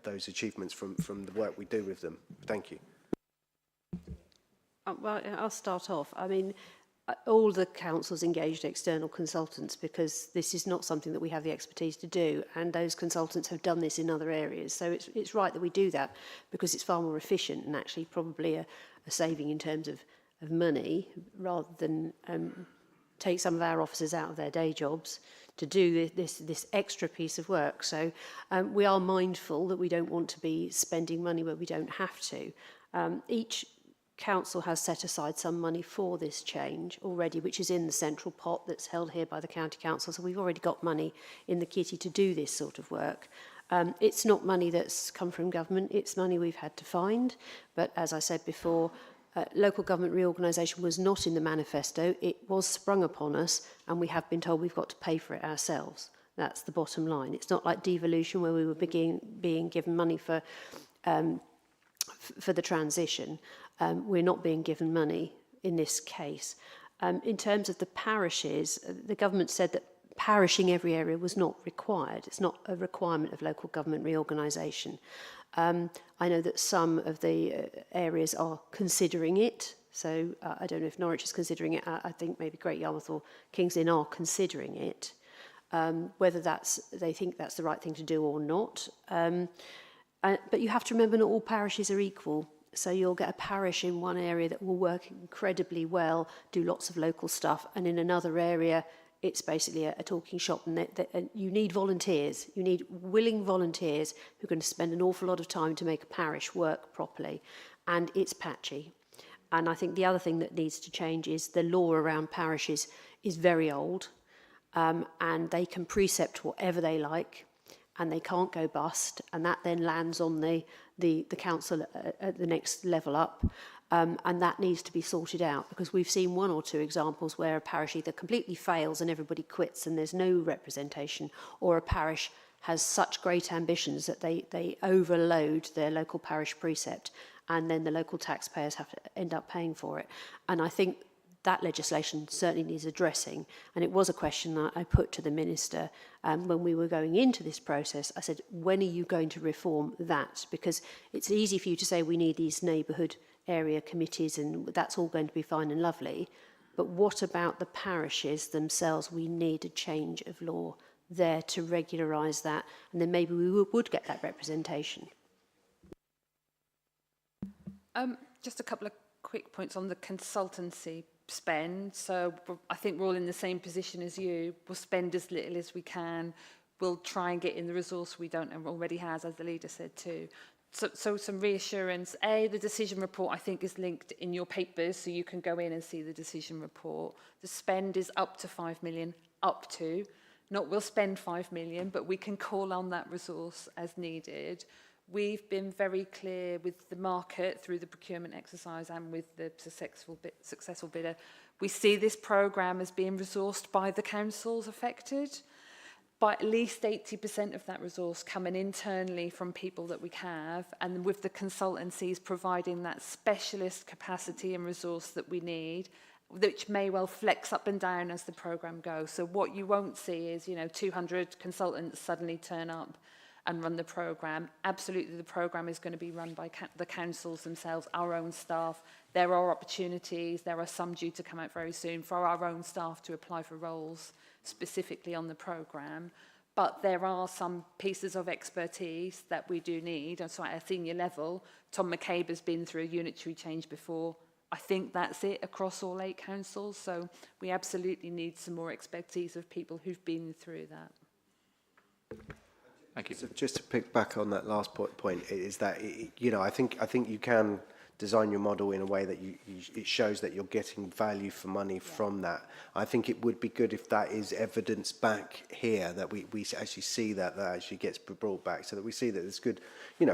those achievements from the work we do with them. Thank you. Well, I'll start off. I mean, all the councils engaged external consultants because this is not something that we have the expertise to do, and those consultants have done this in other areas. So it's right that we do that because it's far more efficient and actually probably a saving in terms of money rather than take some of our officers out of their day jobs to do this extra piece of work. So we are mindful that we don't want to be spending money where we don't have to. Each council has set aside some money for this change already, which is in the central pot that's held here by the county council. So we've already got money in the kitty to do this sort of work. It's not money that's come from government, it's money we've had to find. But as I said before, local government reorganisation was not in the manifesto. It was sprung upon us, and we have been told we've got to pay for it ourselves. That's the bottom line. It's not like devolution, where we were being given money for the transition. We're not being given money in this case. In terms of the parishes, the government said that parishing every area was not required. It's not a requirement of local government reorganisation. I know that some of the areas are considering it. So I don't know if Norwich is considering it. I think maybe Great Yarmouth or King's Lynn are considering it. Whether they think that's the right thing to do or not. But you have to remember not all parishes are equal. So you'll get a parish in one area that will work incredibly well, do lots of local stuff, and in another area it's basically a talking shop, and you need volunteers. You need willing volunteers who are going to spend an awful lot of time to make a parish work properly, and it's patchy. And I think the other thing that needs to change is the law around parishes is very old, and they can precept whatever they like, and they can't go bust, and that then lands on the council at the next level up. And that needs to be sorted out, because we've seen one or two examples where a parish either completely fails and everybody quits and there's no representation, or a parish has such great ambitions that they overload their local parish precept, and then the local taxpayers have to end up paying for it. And I think that legislation certainly needs addressing. And it was a question that I put to the Minister when we were going into this process. I said, when are you going to reform that? Because it's easy for you to say we need these neighbourhood area committees and that's all going to be fine and lovely. But what about the parishes themselves? We need a change of law there to regularise that. And then maybe we would get that representation. Just a couple of quick points on the consultancy spend. So I think we're all in the same position as you. We'll spend as little as we can. We'll try and get in the resource we don't and already has, as the leader said too. So some reassurance. The decision report, I think, is linked in your papers, so you can go in and see the decision report. The spend is up to 5 million, up to. Not we'll spend 5 million, but we can call on that resource as needed. We've been very clear with the market through the procurement exercise and with the successful bidder. We see this programme as being resourced by the councils affected, by at least 80% of that resource coming internally from people that we have, and with the consultancies providing that specialist capacity and resource that we need, which may well flex up and down as the programme goes. So what you won't see is, 200 consultants suddenly turn up and run the programme. Absolutely, the programme is going to be run by the councils themselves, our own staff. There are opportunities, there are some due to come out very soon, for our own staff to apply for roles specifically on the programme. But there are some pieces of expertise that we do need. And so at a senior level, Tom McCabe has been through a unitary change before. I think that's it across all 8 councils. So we absolutely need some more expertise of people who've been through that. Thank you. So just to pick back on that last point is that, I think you can design your model in a way that it shows that you're getting value for money from that. I think it would be good if that is evidenced back here, that we actually see that actually gets brought back, so that we see that it's good,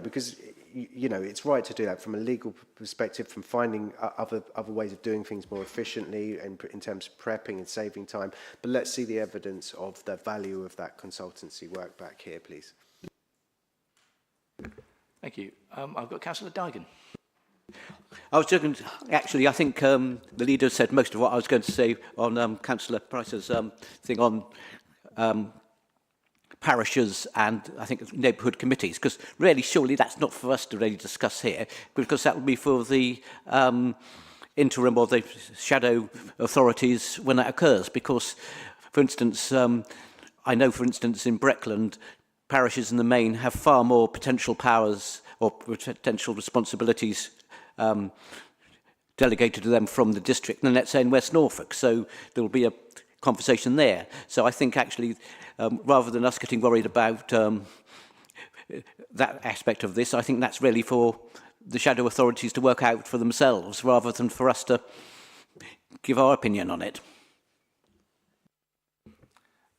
because, it's right to do that from a legal perspective, from finding other ways of doing things more efficiently and in terms of prepping and saving time. But let's see the evidence of the value of that consultancy work back here, please. Thank you. I've got Councillor Dygan. I was going to, actually, I think the leader said most of what I was going to say on Councillor Price's thing on parishes and I think neighbourhood committees, because really, surely that's not for us to really discuss here, because that would be for the interim or the shadow authorities when that occurs. Because, for instance, I know, for instance, in Breckland, parishes in the main have far more potential powers or potential responsibilities delegated to them from the district than, let's say, in West Norfolk. So there will be conversation there. So I think actually, rather than us getting worried about that aspect of this, I think that's really for the shadow authorities to work out for themselves, rather than for us to give our opinion on it.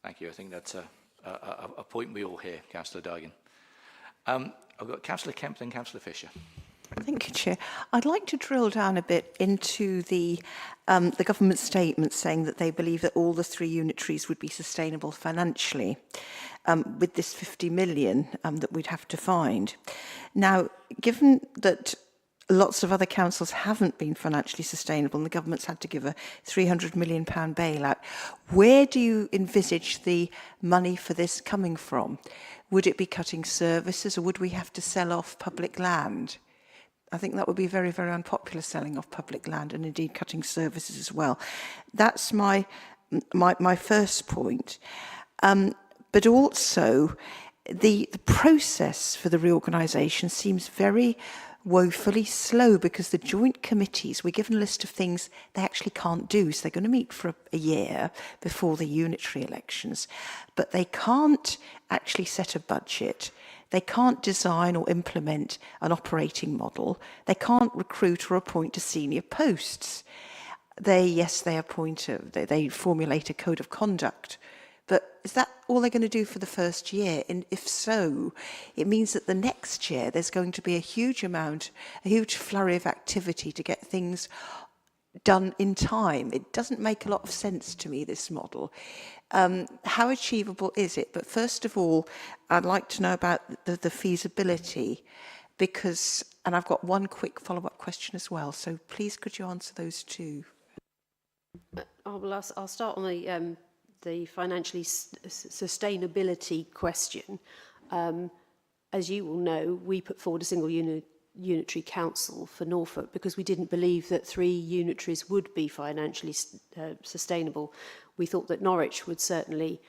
Thank you. I think that's a point we all hear, Councillor Dargan. I've got Councillor Kemp and Councillor Fisher. Thank you, Chair. I'd like to drill down a bit into the government statement saying that they believe that all the 3 unitaries would be sustainable financially with this 50 million that we'd have to find. Now, given that lots of other councils haven't been financially sustainable and the government's had to give a £300 million bailout, where do you envisage the money for this coming from? Would it be cutting services, or would we have to sell off public land? I think that would be very, very unpopular, selling off public land, and indeed cutting services as well. That's my first point. But also, the process for the reorganisation seems very woefully slow, because the joint committees, we're given a list of things they actually can't do. So they're going to meet for a year before the unitary elections, but they can't actually set a budget. They can't design or implement an operating model. They can't recruit or appoint to senior posts. They formulate a code of conduct. But is that all they're going to do for the first year? And if so, it means that the next year there's going to be a huge flurry of activity to get things done in time. It doesn't make a lot of sense to me, this model. How achievable is it? But first of all, I'd like to know about the feasibility, because, and I've got one quick follow-up question as well, so please could you answer those two? I'll start on the financially sustainability question. As you will know, we put forward a single unitary council for Norfolk because we didn't believe that 3 unitaries would be financially sustainable. We thought that Norwich would certainly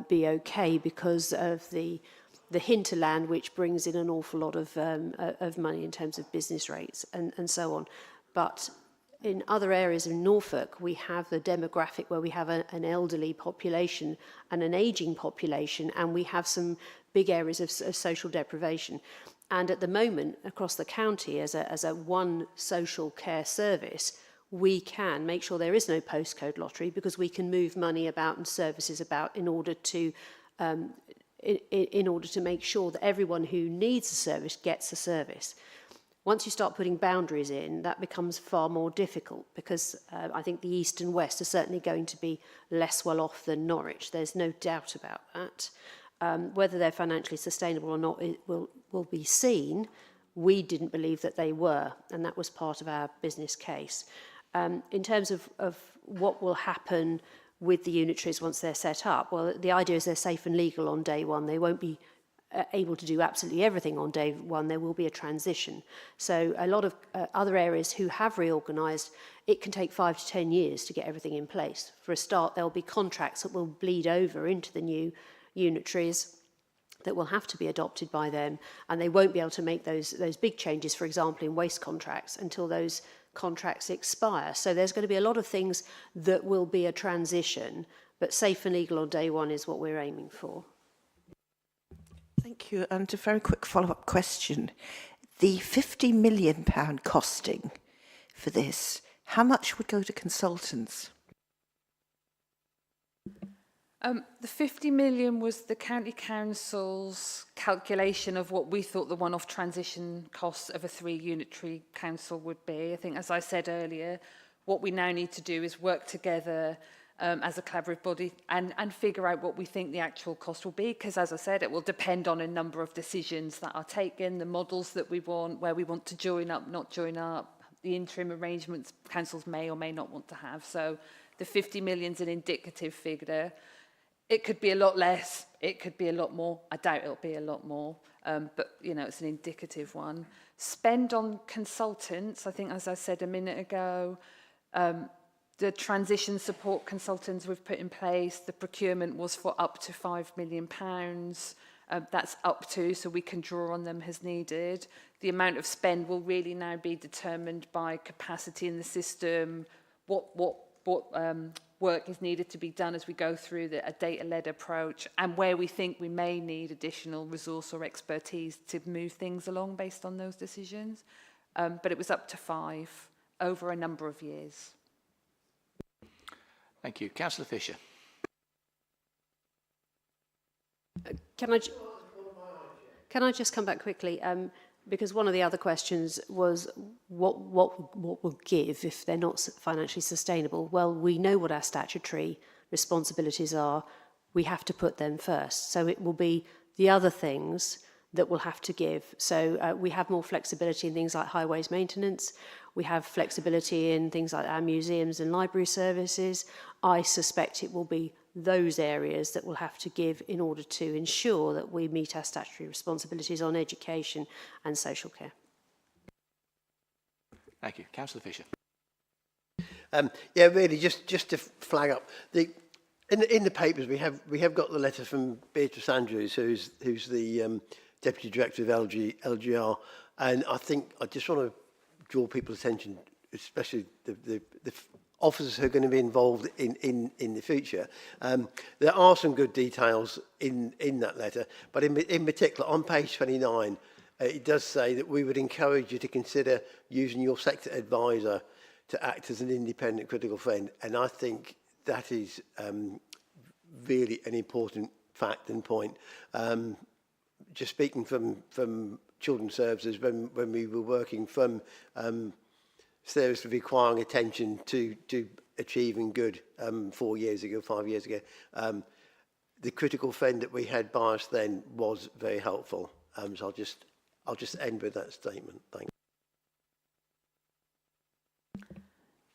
be okay because of the hinterland, which brings in an awful lot of money in terms of business rates and so on. But in other areas of Norfolk, we have the demographic where we have an elderly population and an ageing population, and we have some big areas of social deprivation. And at the moment, across the county, as a one social care service, we can make sure there is no postcode lottery, because we can move money about and services about in order to make sure that everyone who needs a service gets a service. Once you start putting boundaries in, that becomes far more difficult, because I think the East and West are certainly going to be less well off than Norwich. There's no doubt about that. Whether they're financially sustainable or not, it will be seen. We didn't believe that they were, and that was part of our business case. In terms of what will happen with the unitaries once they're set up, well, the idea is they're safe and legal on day one. They won't be able to do absolutely everything on day one. There will be a transition. So a lot of other areas who have reorganised, it can take 5 to 10 years to get everything in place. For a start, there'll be contracts that will bleed over into the new unitaries that will have to be adopted by them, and they won't be able to make those big changes, for example, in waste contracts, until those contracts expire. So there's going to be a lot of things that will be a transition, but safe and legal on day one is what we're aiming for. Thank you. And a very quick follow-up question. The £50 million costing for this, how much would go to consultants? The 50 million was the County Council's calculation of what we thought the one-off transition costs of a 3 unitary council would be. I think, as I said earlier, what we now need to do is work together as a collaborative body and figure out what we think the actual cost will be, because, as I said, it will depend on a number of decisions that are taken, the models that we want, where we want to join up, not join up, the interim arrangements councils may or may not want to have. So the 50 million is an indicative figure. It could be a lot less, it could be a lot more. I doubt it'll be a lot more, but, you know, it's an indicative one. Spend on consultants, I think, as I said a minute ago, the transition support consultants we've put in place, the procurement was for up to £5 million. That's up to, so we can draw on them as needed. The amount of spend will really now be determined by capacity in the system, what work is needed to be done as we go through a data-led approach, and where we think we may need additional resource or expertise to move things along based on those decisions. But it was up to 5 over a number of years. Thank you. Councillor Fisher. Can I just come back quickly? Because one of the other questions was what will give if they're not financially sustainable? Well, we know what our statutory responsibilities are. We have to put them first. So it will be the other things that we'll have to give. So we have more flexibility in things like highways maintenance. We have flexibility in things like our museums and library services. I suspect it will be those areas that we'll have to give in order to ensure that we meet our statutory responsibilities on education and social care. Thank you. Councillor Fisher. Yeah, really, just to flag up in the papers we have got the letter from Beatrice Andrews, who's the Deputy Director of LGR, and I think I just want to draw people's attention, especially the officers who are going to be involved in the future. There are some good details in that letter, but in particular on page 29, it does say that we would encourage you to consider using your sector advisor to act as an independent critical friend, and I think that is really an important fact and point. Just speaking from children's services, when we were working from service requiring attention to achieving good 4 years ago, 5 years ago, the critical friend that we had by us then was very helpful. So I'll just end with that statement. Thanks.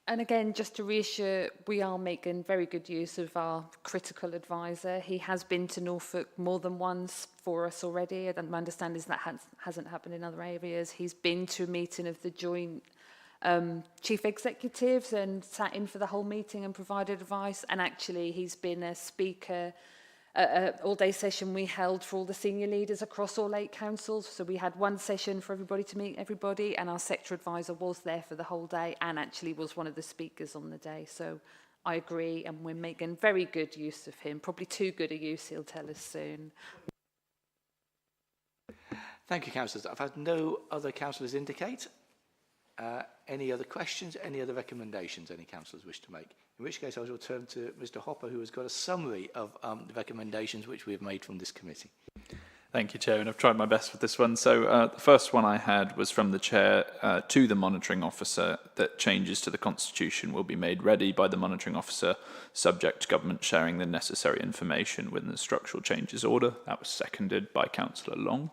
And again, just to reassure, we are making very good use of our critical advisor. He has been to Norfolk more than once for us already, and my understanding is that hasn't happened in other areas. He's been to a meeting of the joint chief executives and sat in for the whole meeting and provided advice. And actually, he's been a speaker at an all-day session we held for all the senior leaders across all 8 councils. So we had one session for everybody to meet everybody, and our sector advisor was there for the whole day and actually was one of the speakers on the day. So I agree, and we're making very good use of him, probably too good a use, he'll tell us soon. Thank you, councillors. I've had no other councillors indicate. Any other questions, any other recommendations any councillors wish to make? In which case I will turn to Mr Hopper, who has got a summary of the recommendations which we have made from this committee. Thank you, Chair, and I've tried my best with this one. So the first one I had was from the Chair to the Monitoring Officer that changes to the Constitution will be made ready by the Monitoring Officer, subject to Government sharing the necessary information within the Structural Changes Order. That was seconded by Councillor Long.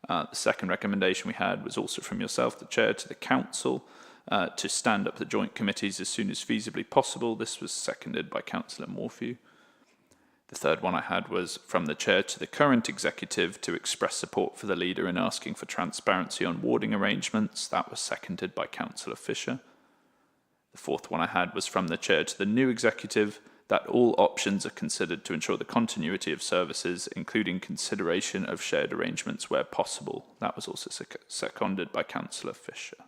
The second recommendation we had was also from yourself, the Chair, to the Council to stand up the joint committees as soon as feasibly possible. This was seconded by Councillor Morphew. The third one I had was from the Chair to the current Executive to express support for the Leader in asking for transparency on warding arrangements. That was seconded by Councillor Fisher. The fourth one I had was from the Chair to the new Executive that all options are considered to ensure the continuity of services, including consideration of shared arrangements where possible. That was also seconded by Councillor Fisher.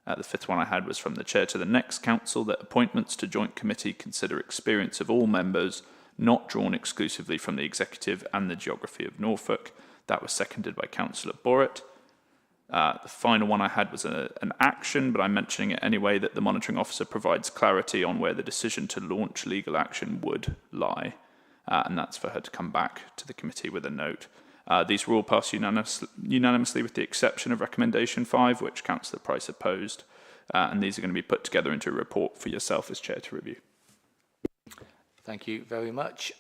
The fifth one I had was from the Chair to the next Council that appointments to joint committee consider experience of all members, not drawn exclusively from the Executive and the geography of Norfolk. That was seconded by Councillor Borrett. The final one I had was an action, but I'm mentioning it anyway, that the Monitoring Officer provides clarity on where the decision to launch legal action would lie. And that's for her to come back to the committee with a note. These were all passed unanimously with the exception of recommendation 5, which Councillor Price opposed. And these are going to be put together into a report for yourself as Chair to review. Thank you very much.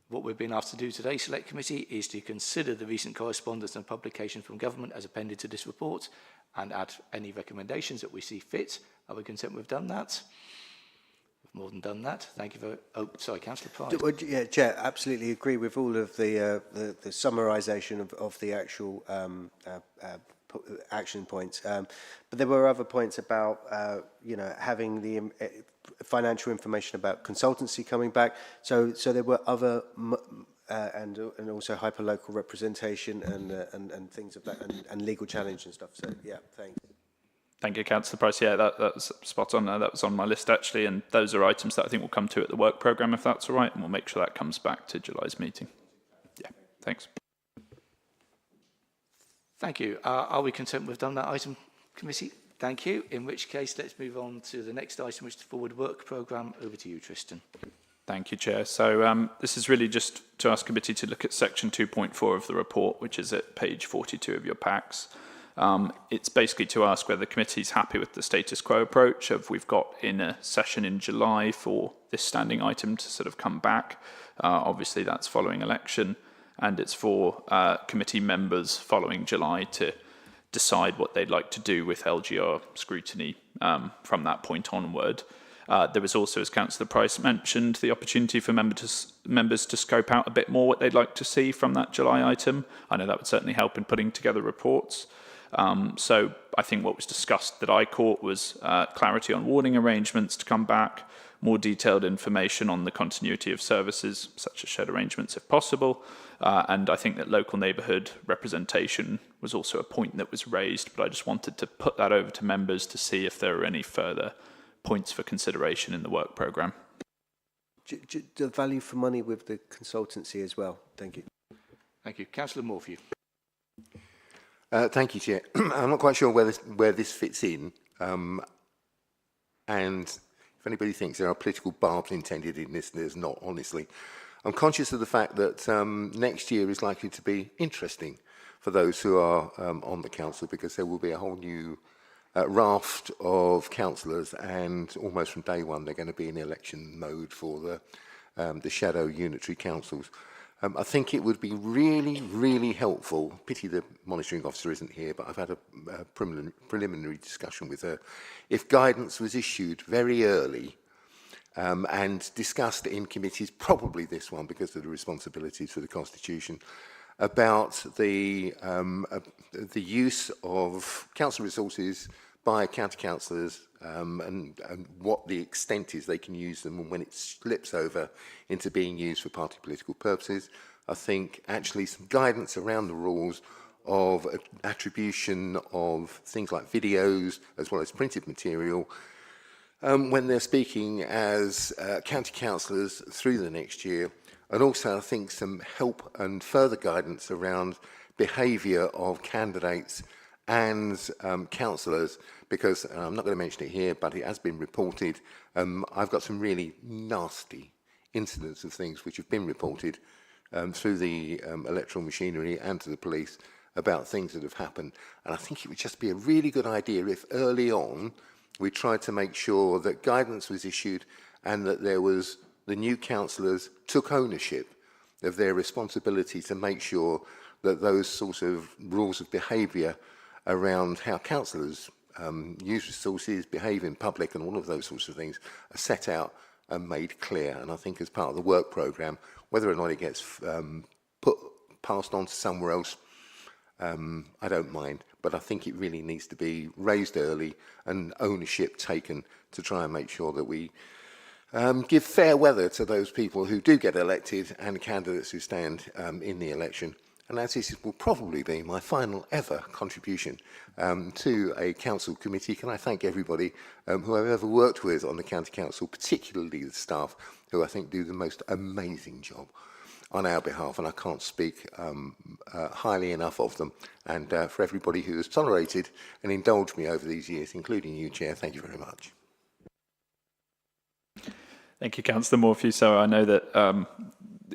What we've been asked to do today, Select Committee, is to consider the recent correspondence and publication from government as appended to this report and add any recommendations that we see fit. Are we content we've done that? We've more than done that. Thank you very... Oh, sorry, Councillor Price. Yeah, Chair, absolutely agree with all of the summarisation of the actual action points. But there were other points about, having the financial information about consultancy coming back. So there were other and also hyperlocal representation and things of that and legal challenge and stuff. So yeah, thanks. Thank you, Councillor Price. Yeah, that's spot on. That was on my list, actually, and those are items that I think we'll come to at the work programme, if that's all right, and we'll make sure that comes back to July's meeting. Yeah, thanks. Thank you. Are we content with done that item, committee? Thank you. In which case, let's move on to the next item, which is the forward work programme. Over to you, Tristan. Thank you, Chair. So this is really just to ask committee to look at section 2.4 of the report, which is at page 42 of your packs. It's basically to ask whether the committee is happy with the status quo approach of we've got in a session in July for this standing item to sort of come back. Obviously, that's following election, and it's for committee members following July to decide what they'd like to do with LGR scrutiny from that point onward. There was also, as Councillor Price mentioned, the opportunity for members to scope out a bit more what they'd like to see from that July item. I know that would certainly help in putting together reports. So I think what was discussed that I caught was clarity on warning arrangements to come back, more detailed information on the continuity of services, such as shared arrangements if possible, and I think that local neighbourhood representation was also a point that was raised, but I just wanted to put that over to members to see if there are any further points for consideration in the work programme. The value for money with the consultancy as well. Thank you. Thank you. Councillor Morphew. Thank you, Chair. I'm not quite sure where this fits in, and if anybody thinks there are political barbs intended in this, there's not, honestly. I'm conscious of the fact that next year is likely to be interesting for those who are on the council, because there will be a whole new raft of councillors, and almost from day one they're going to be in election mode for the shadow unitary councils. I think it would be really, really helpful, pity the monitoring officer isn't here, but I've had a preliminary discussion with her, if guidance was issued very early and discussed in committees, probably this one because of the responsibilities for the Constitution, about the use of council resources by county councillors and what the extent is they can use them, and when it slips over into being used for party political purposes. I think actually some guidance around the rules of attribution of things like videos as well as printed material when they're speaking as county councillors through the next year. And also I think some help and further guidance around behaviour of candidates and councillors, because I'm not going to mention it here, but it has been reported. I've got some really nasty incidents of things which have been reported through the electoral machinery and to the police about things that have happened. And I think it would just be a really good idea if early on we tried to make sure that guidance was issued and that there was, the new councillors took ownership of their responsibility to make sure that those sorts of rules of behaviour around how councillors use resources, behave in public and all of those sorts of things are set out and made clear. And I think as part of the work programme, whether or not it gets passed on to somewhere else, I don't mind, but I think it really needs to be raised early and ownership taken to try and make sure that we give fair weather to those people who do get elected and candidates who stand in the election. And as this will probably be my final ever contribution to a council committee, can I thank everybody who I've ever worked with on the county council, particularly the staff, who I think do the most amazing job on our behalf, and I can't speak highly enough of them. And for everybody who has tolerated and indulged me over these years, including you, Chair, thank you very much. Thank you, Councillor Morphew. So I know that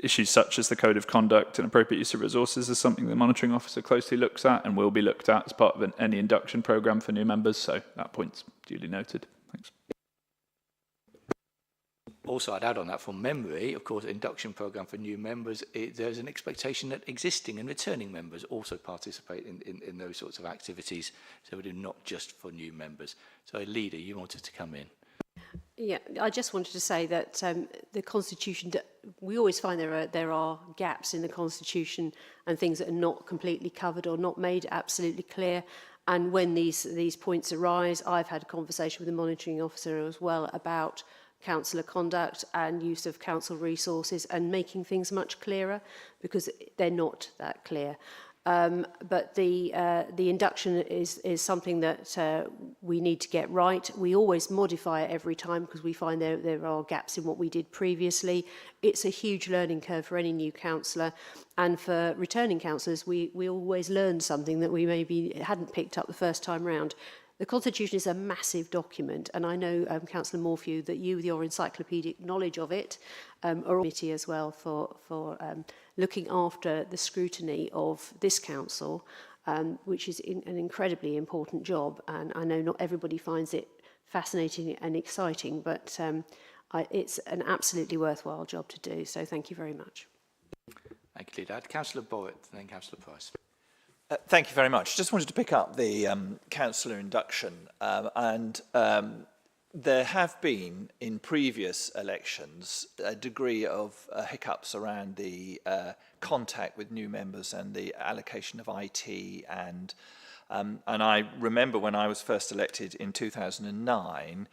issues such as the Code of Conduct and appropriate use of resources is something the monitoring officer closely looks at and will be looked at as part of any induction programme for new members. So that point's duly noted. Thanks. Also, I'd add on that from memory, of course, induction programme for new members, there's an expectation that existing and returning members also participate in those sorts of activities. So we do not just for new members. So, Leader, you wanted to come in. Yeah, I just wanted to say that the Constitution, we always find there are gaps in the Constitution and things that are not completely covered or not made absolutely clear. And when these points arise, I've had a conversation with the monitoring officer as well about councillor conduct and use of council resources and making things much clearer, because they're not that clear. But the induction is something that we need to get right. We always modify it every time because we find there are gaps in what we did previously. It's a huge learning curve for any new councillor, and for returning councillors, we always learn something that we maybe hadn't picked up the first time round. The Constitution is a massive document, and I know, Councillor Morphew, that you, with your encyclopedic knowledge of it, are on committee as well for looking after the scrutiny of this council, which is an incredibly important job. And I know not everybody finds it fascinating and exciting, but it's an absolutely worthwhile job to do. So thank you very much. Thank you, Leader. Councillor Borwitt, and then Councillor Price. Thank you very much. Just wanted to pick up the councillor induction, there have been in previous elections a degree of hiccups around the contact with new members and the allocation of IT, and I remember when I was first elected in 2009,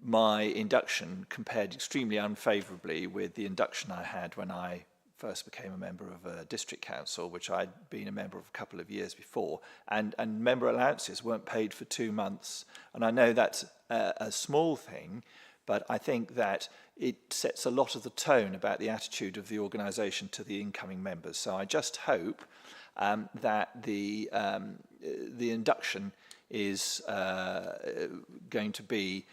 my induction compared extremely unfavourably with the induction I had when I first became a member of a district council, which I'd been a member of a couple of years before, and member allowances weren't paid for 2 months. And I know that's a small thing, but I think that it sets a lot of the tone about the attitude of the organisation to the incoming members. So I just hope that the induction is going to be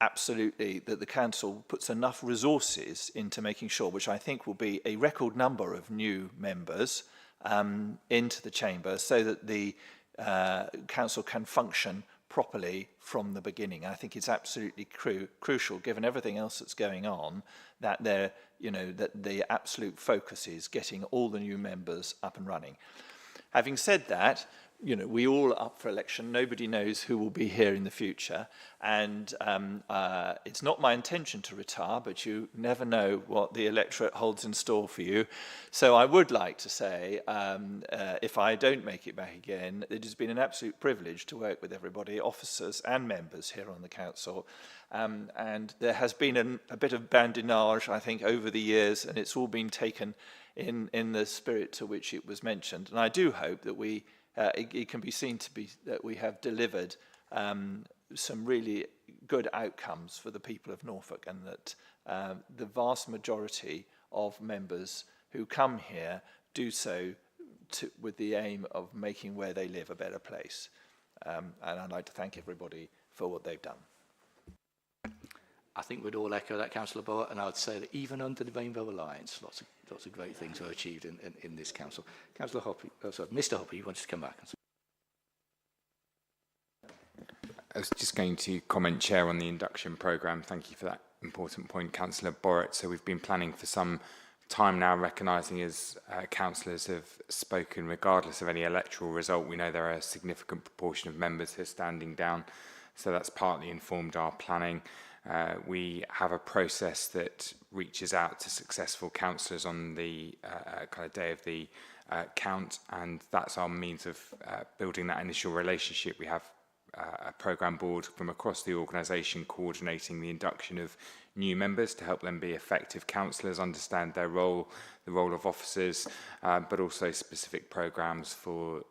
absolutely, that the council puts enough resources into making sure, which I think will be a record number of new members into the chamber, so that the council can function properly from the beginning. I think it's absolutely crucial, given everything else that's going on, that that the absolute focus is getting all the new members up and running. Having said that, we all are up for election. Nobody knows who will be here in the future. And it's not my intention to retire, but you never know what the electorate holds in store for you. So I would like to say, if I don't make it back again, it has been an absolute privilege to work with everybody, officers and members here on the council. And there has been a bit of badinage, I think, over the years, and it's all been taken in the spirit to which it was mentioned. And I do hope that it can be seen to be that we have delivered some really good outcomes for the people of Norfolk, and that the vast majority of members who come here do so with the aim of making where they live a better place. And I'd like to thank everybody for what they've done. I think we'd all echo that, Councillor Borwitt, and I would say that even under the Rainbow Alliance, lots of great things were achieved in this council. Councillor Hoppy, Mr. Hoppy, you wanted to come back. I was just going to comment, Chair, on the induction programme. Thank you for that important point, Councillor Borwitt. So we've been planning for some time now, recognising as councillors have spoken, regardless of any electoral result, we know there are a significant proportion of members who are standing down. So that's partly informed our planning. We have a process that reaches out to successful councillors on the kind of day of the count, and that's our means of building that initial relationship. We have a programme board from across the organisation coordinating the induction of new members to help them be effective councillors, understand their role, the role of officers, but also specific programmes for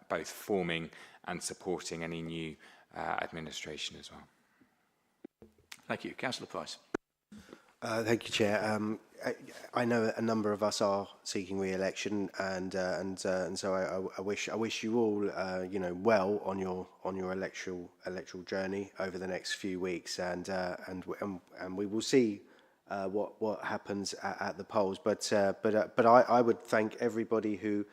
both forming and supporting any new administration as well. Thank you. Councillor Price. Thank you, Chair. I know a number of us are seeking re-election, and so I wish you all well on your electoral journey over the next few weeks, and we will see what happens at the polls. But I would thank everybody who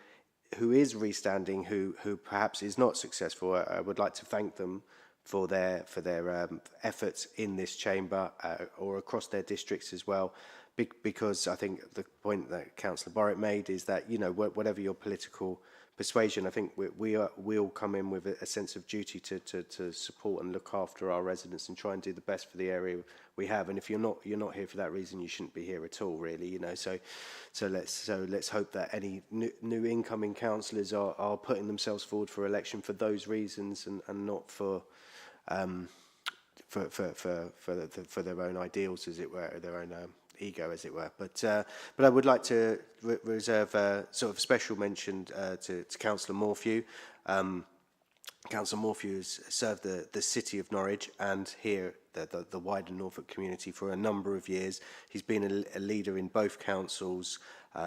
is restanding, who perhaps is not successful. I would like to thank them for their efforts in this chamber or across their districts as well, because I think the point that Councillor Borwitt made is that whatever your political persuasion, I think we all come in with a sense of duty to support and look after our residents and try and do the best for the area we have. And if you're not here for that reason, you shouldn't be here at all, really. So let's hope that any new incoming councillors are putting themselves forward for election for those reasons and not for their own ideals, as it were, their own ego, as it were. But I would like to reserve sort of special mention to Councillor Morphew. Councillor Morphew has served the city of Norwich and here the wider Norfolk community for a number of years. He's been a leader in both councils.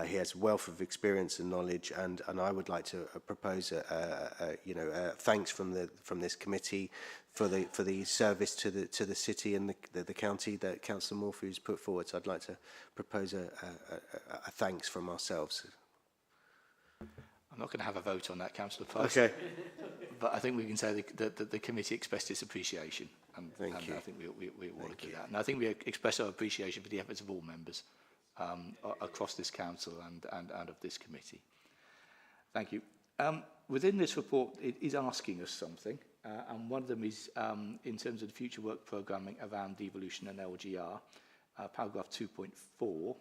He has a wealth of experience and knowledge, and I would like to propose thanks from this committee for the service to the city and the county that Councillor Morphew has put forward. So I'd like to propose a thanks from ourselves. I'm not going to have a vote on that, Councillor Price. Okay. But I think we can say that the committee expressed its appreciation. Thank you. I think we want to do that. And I think we express our appreciation for the efforts of all members across this council and of this committee. Thank you. Within this report, it is asking us something, and one of them is in terms of the future work programming around devolution and LGR, paragraph 2.4.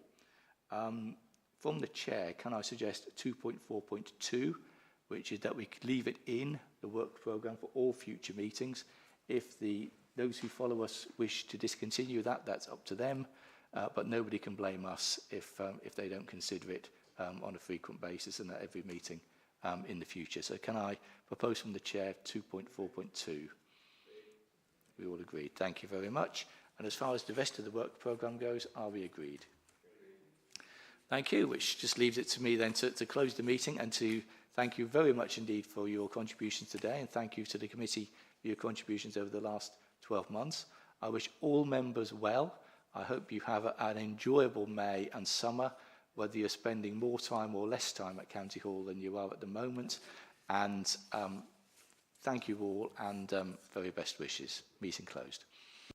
From the chair, can I suggest 2.4.2, which is that we could leave it in the work programme for all future meetings. If those who follow us wish to discontinue that, that's up to them, but nobody can blame us if they don't consider it on a frequent basis and at every meeting in the future. So can I propose from the chair 2.4.2? We all agreed. Thank you very much. And as far as the rest of the work programme goes, are we agreed? Thank you, which just leaves it to me then to close the meeting and to thank you very much indeed for your contributions today, and thank you to the committee for your contributions over the last 12 months. I wish all members well. I hope you have an enjoyable May and summer, whether you're spending more time or less time at County Hall than you are at the moment. And thank you all, and very best wishes. Meeting closed.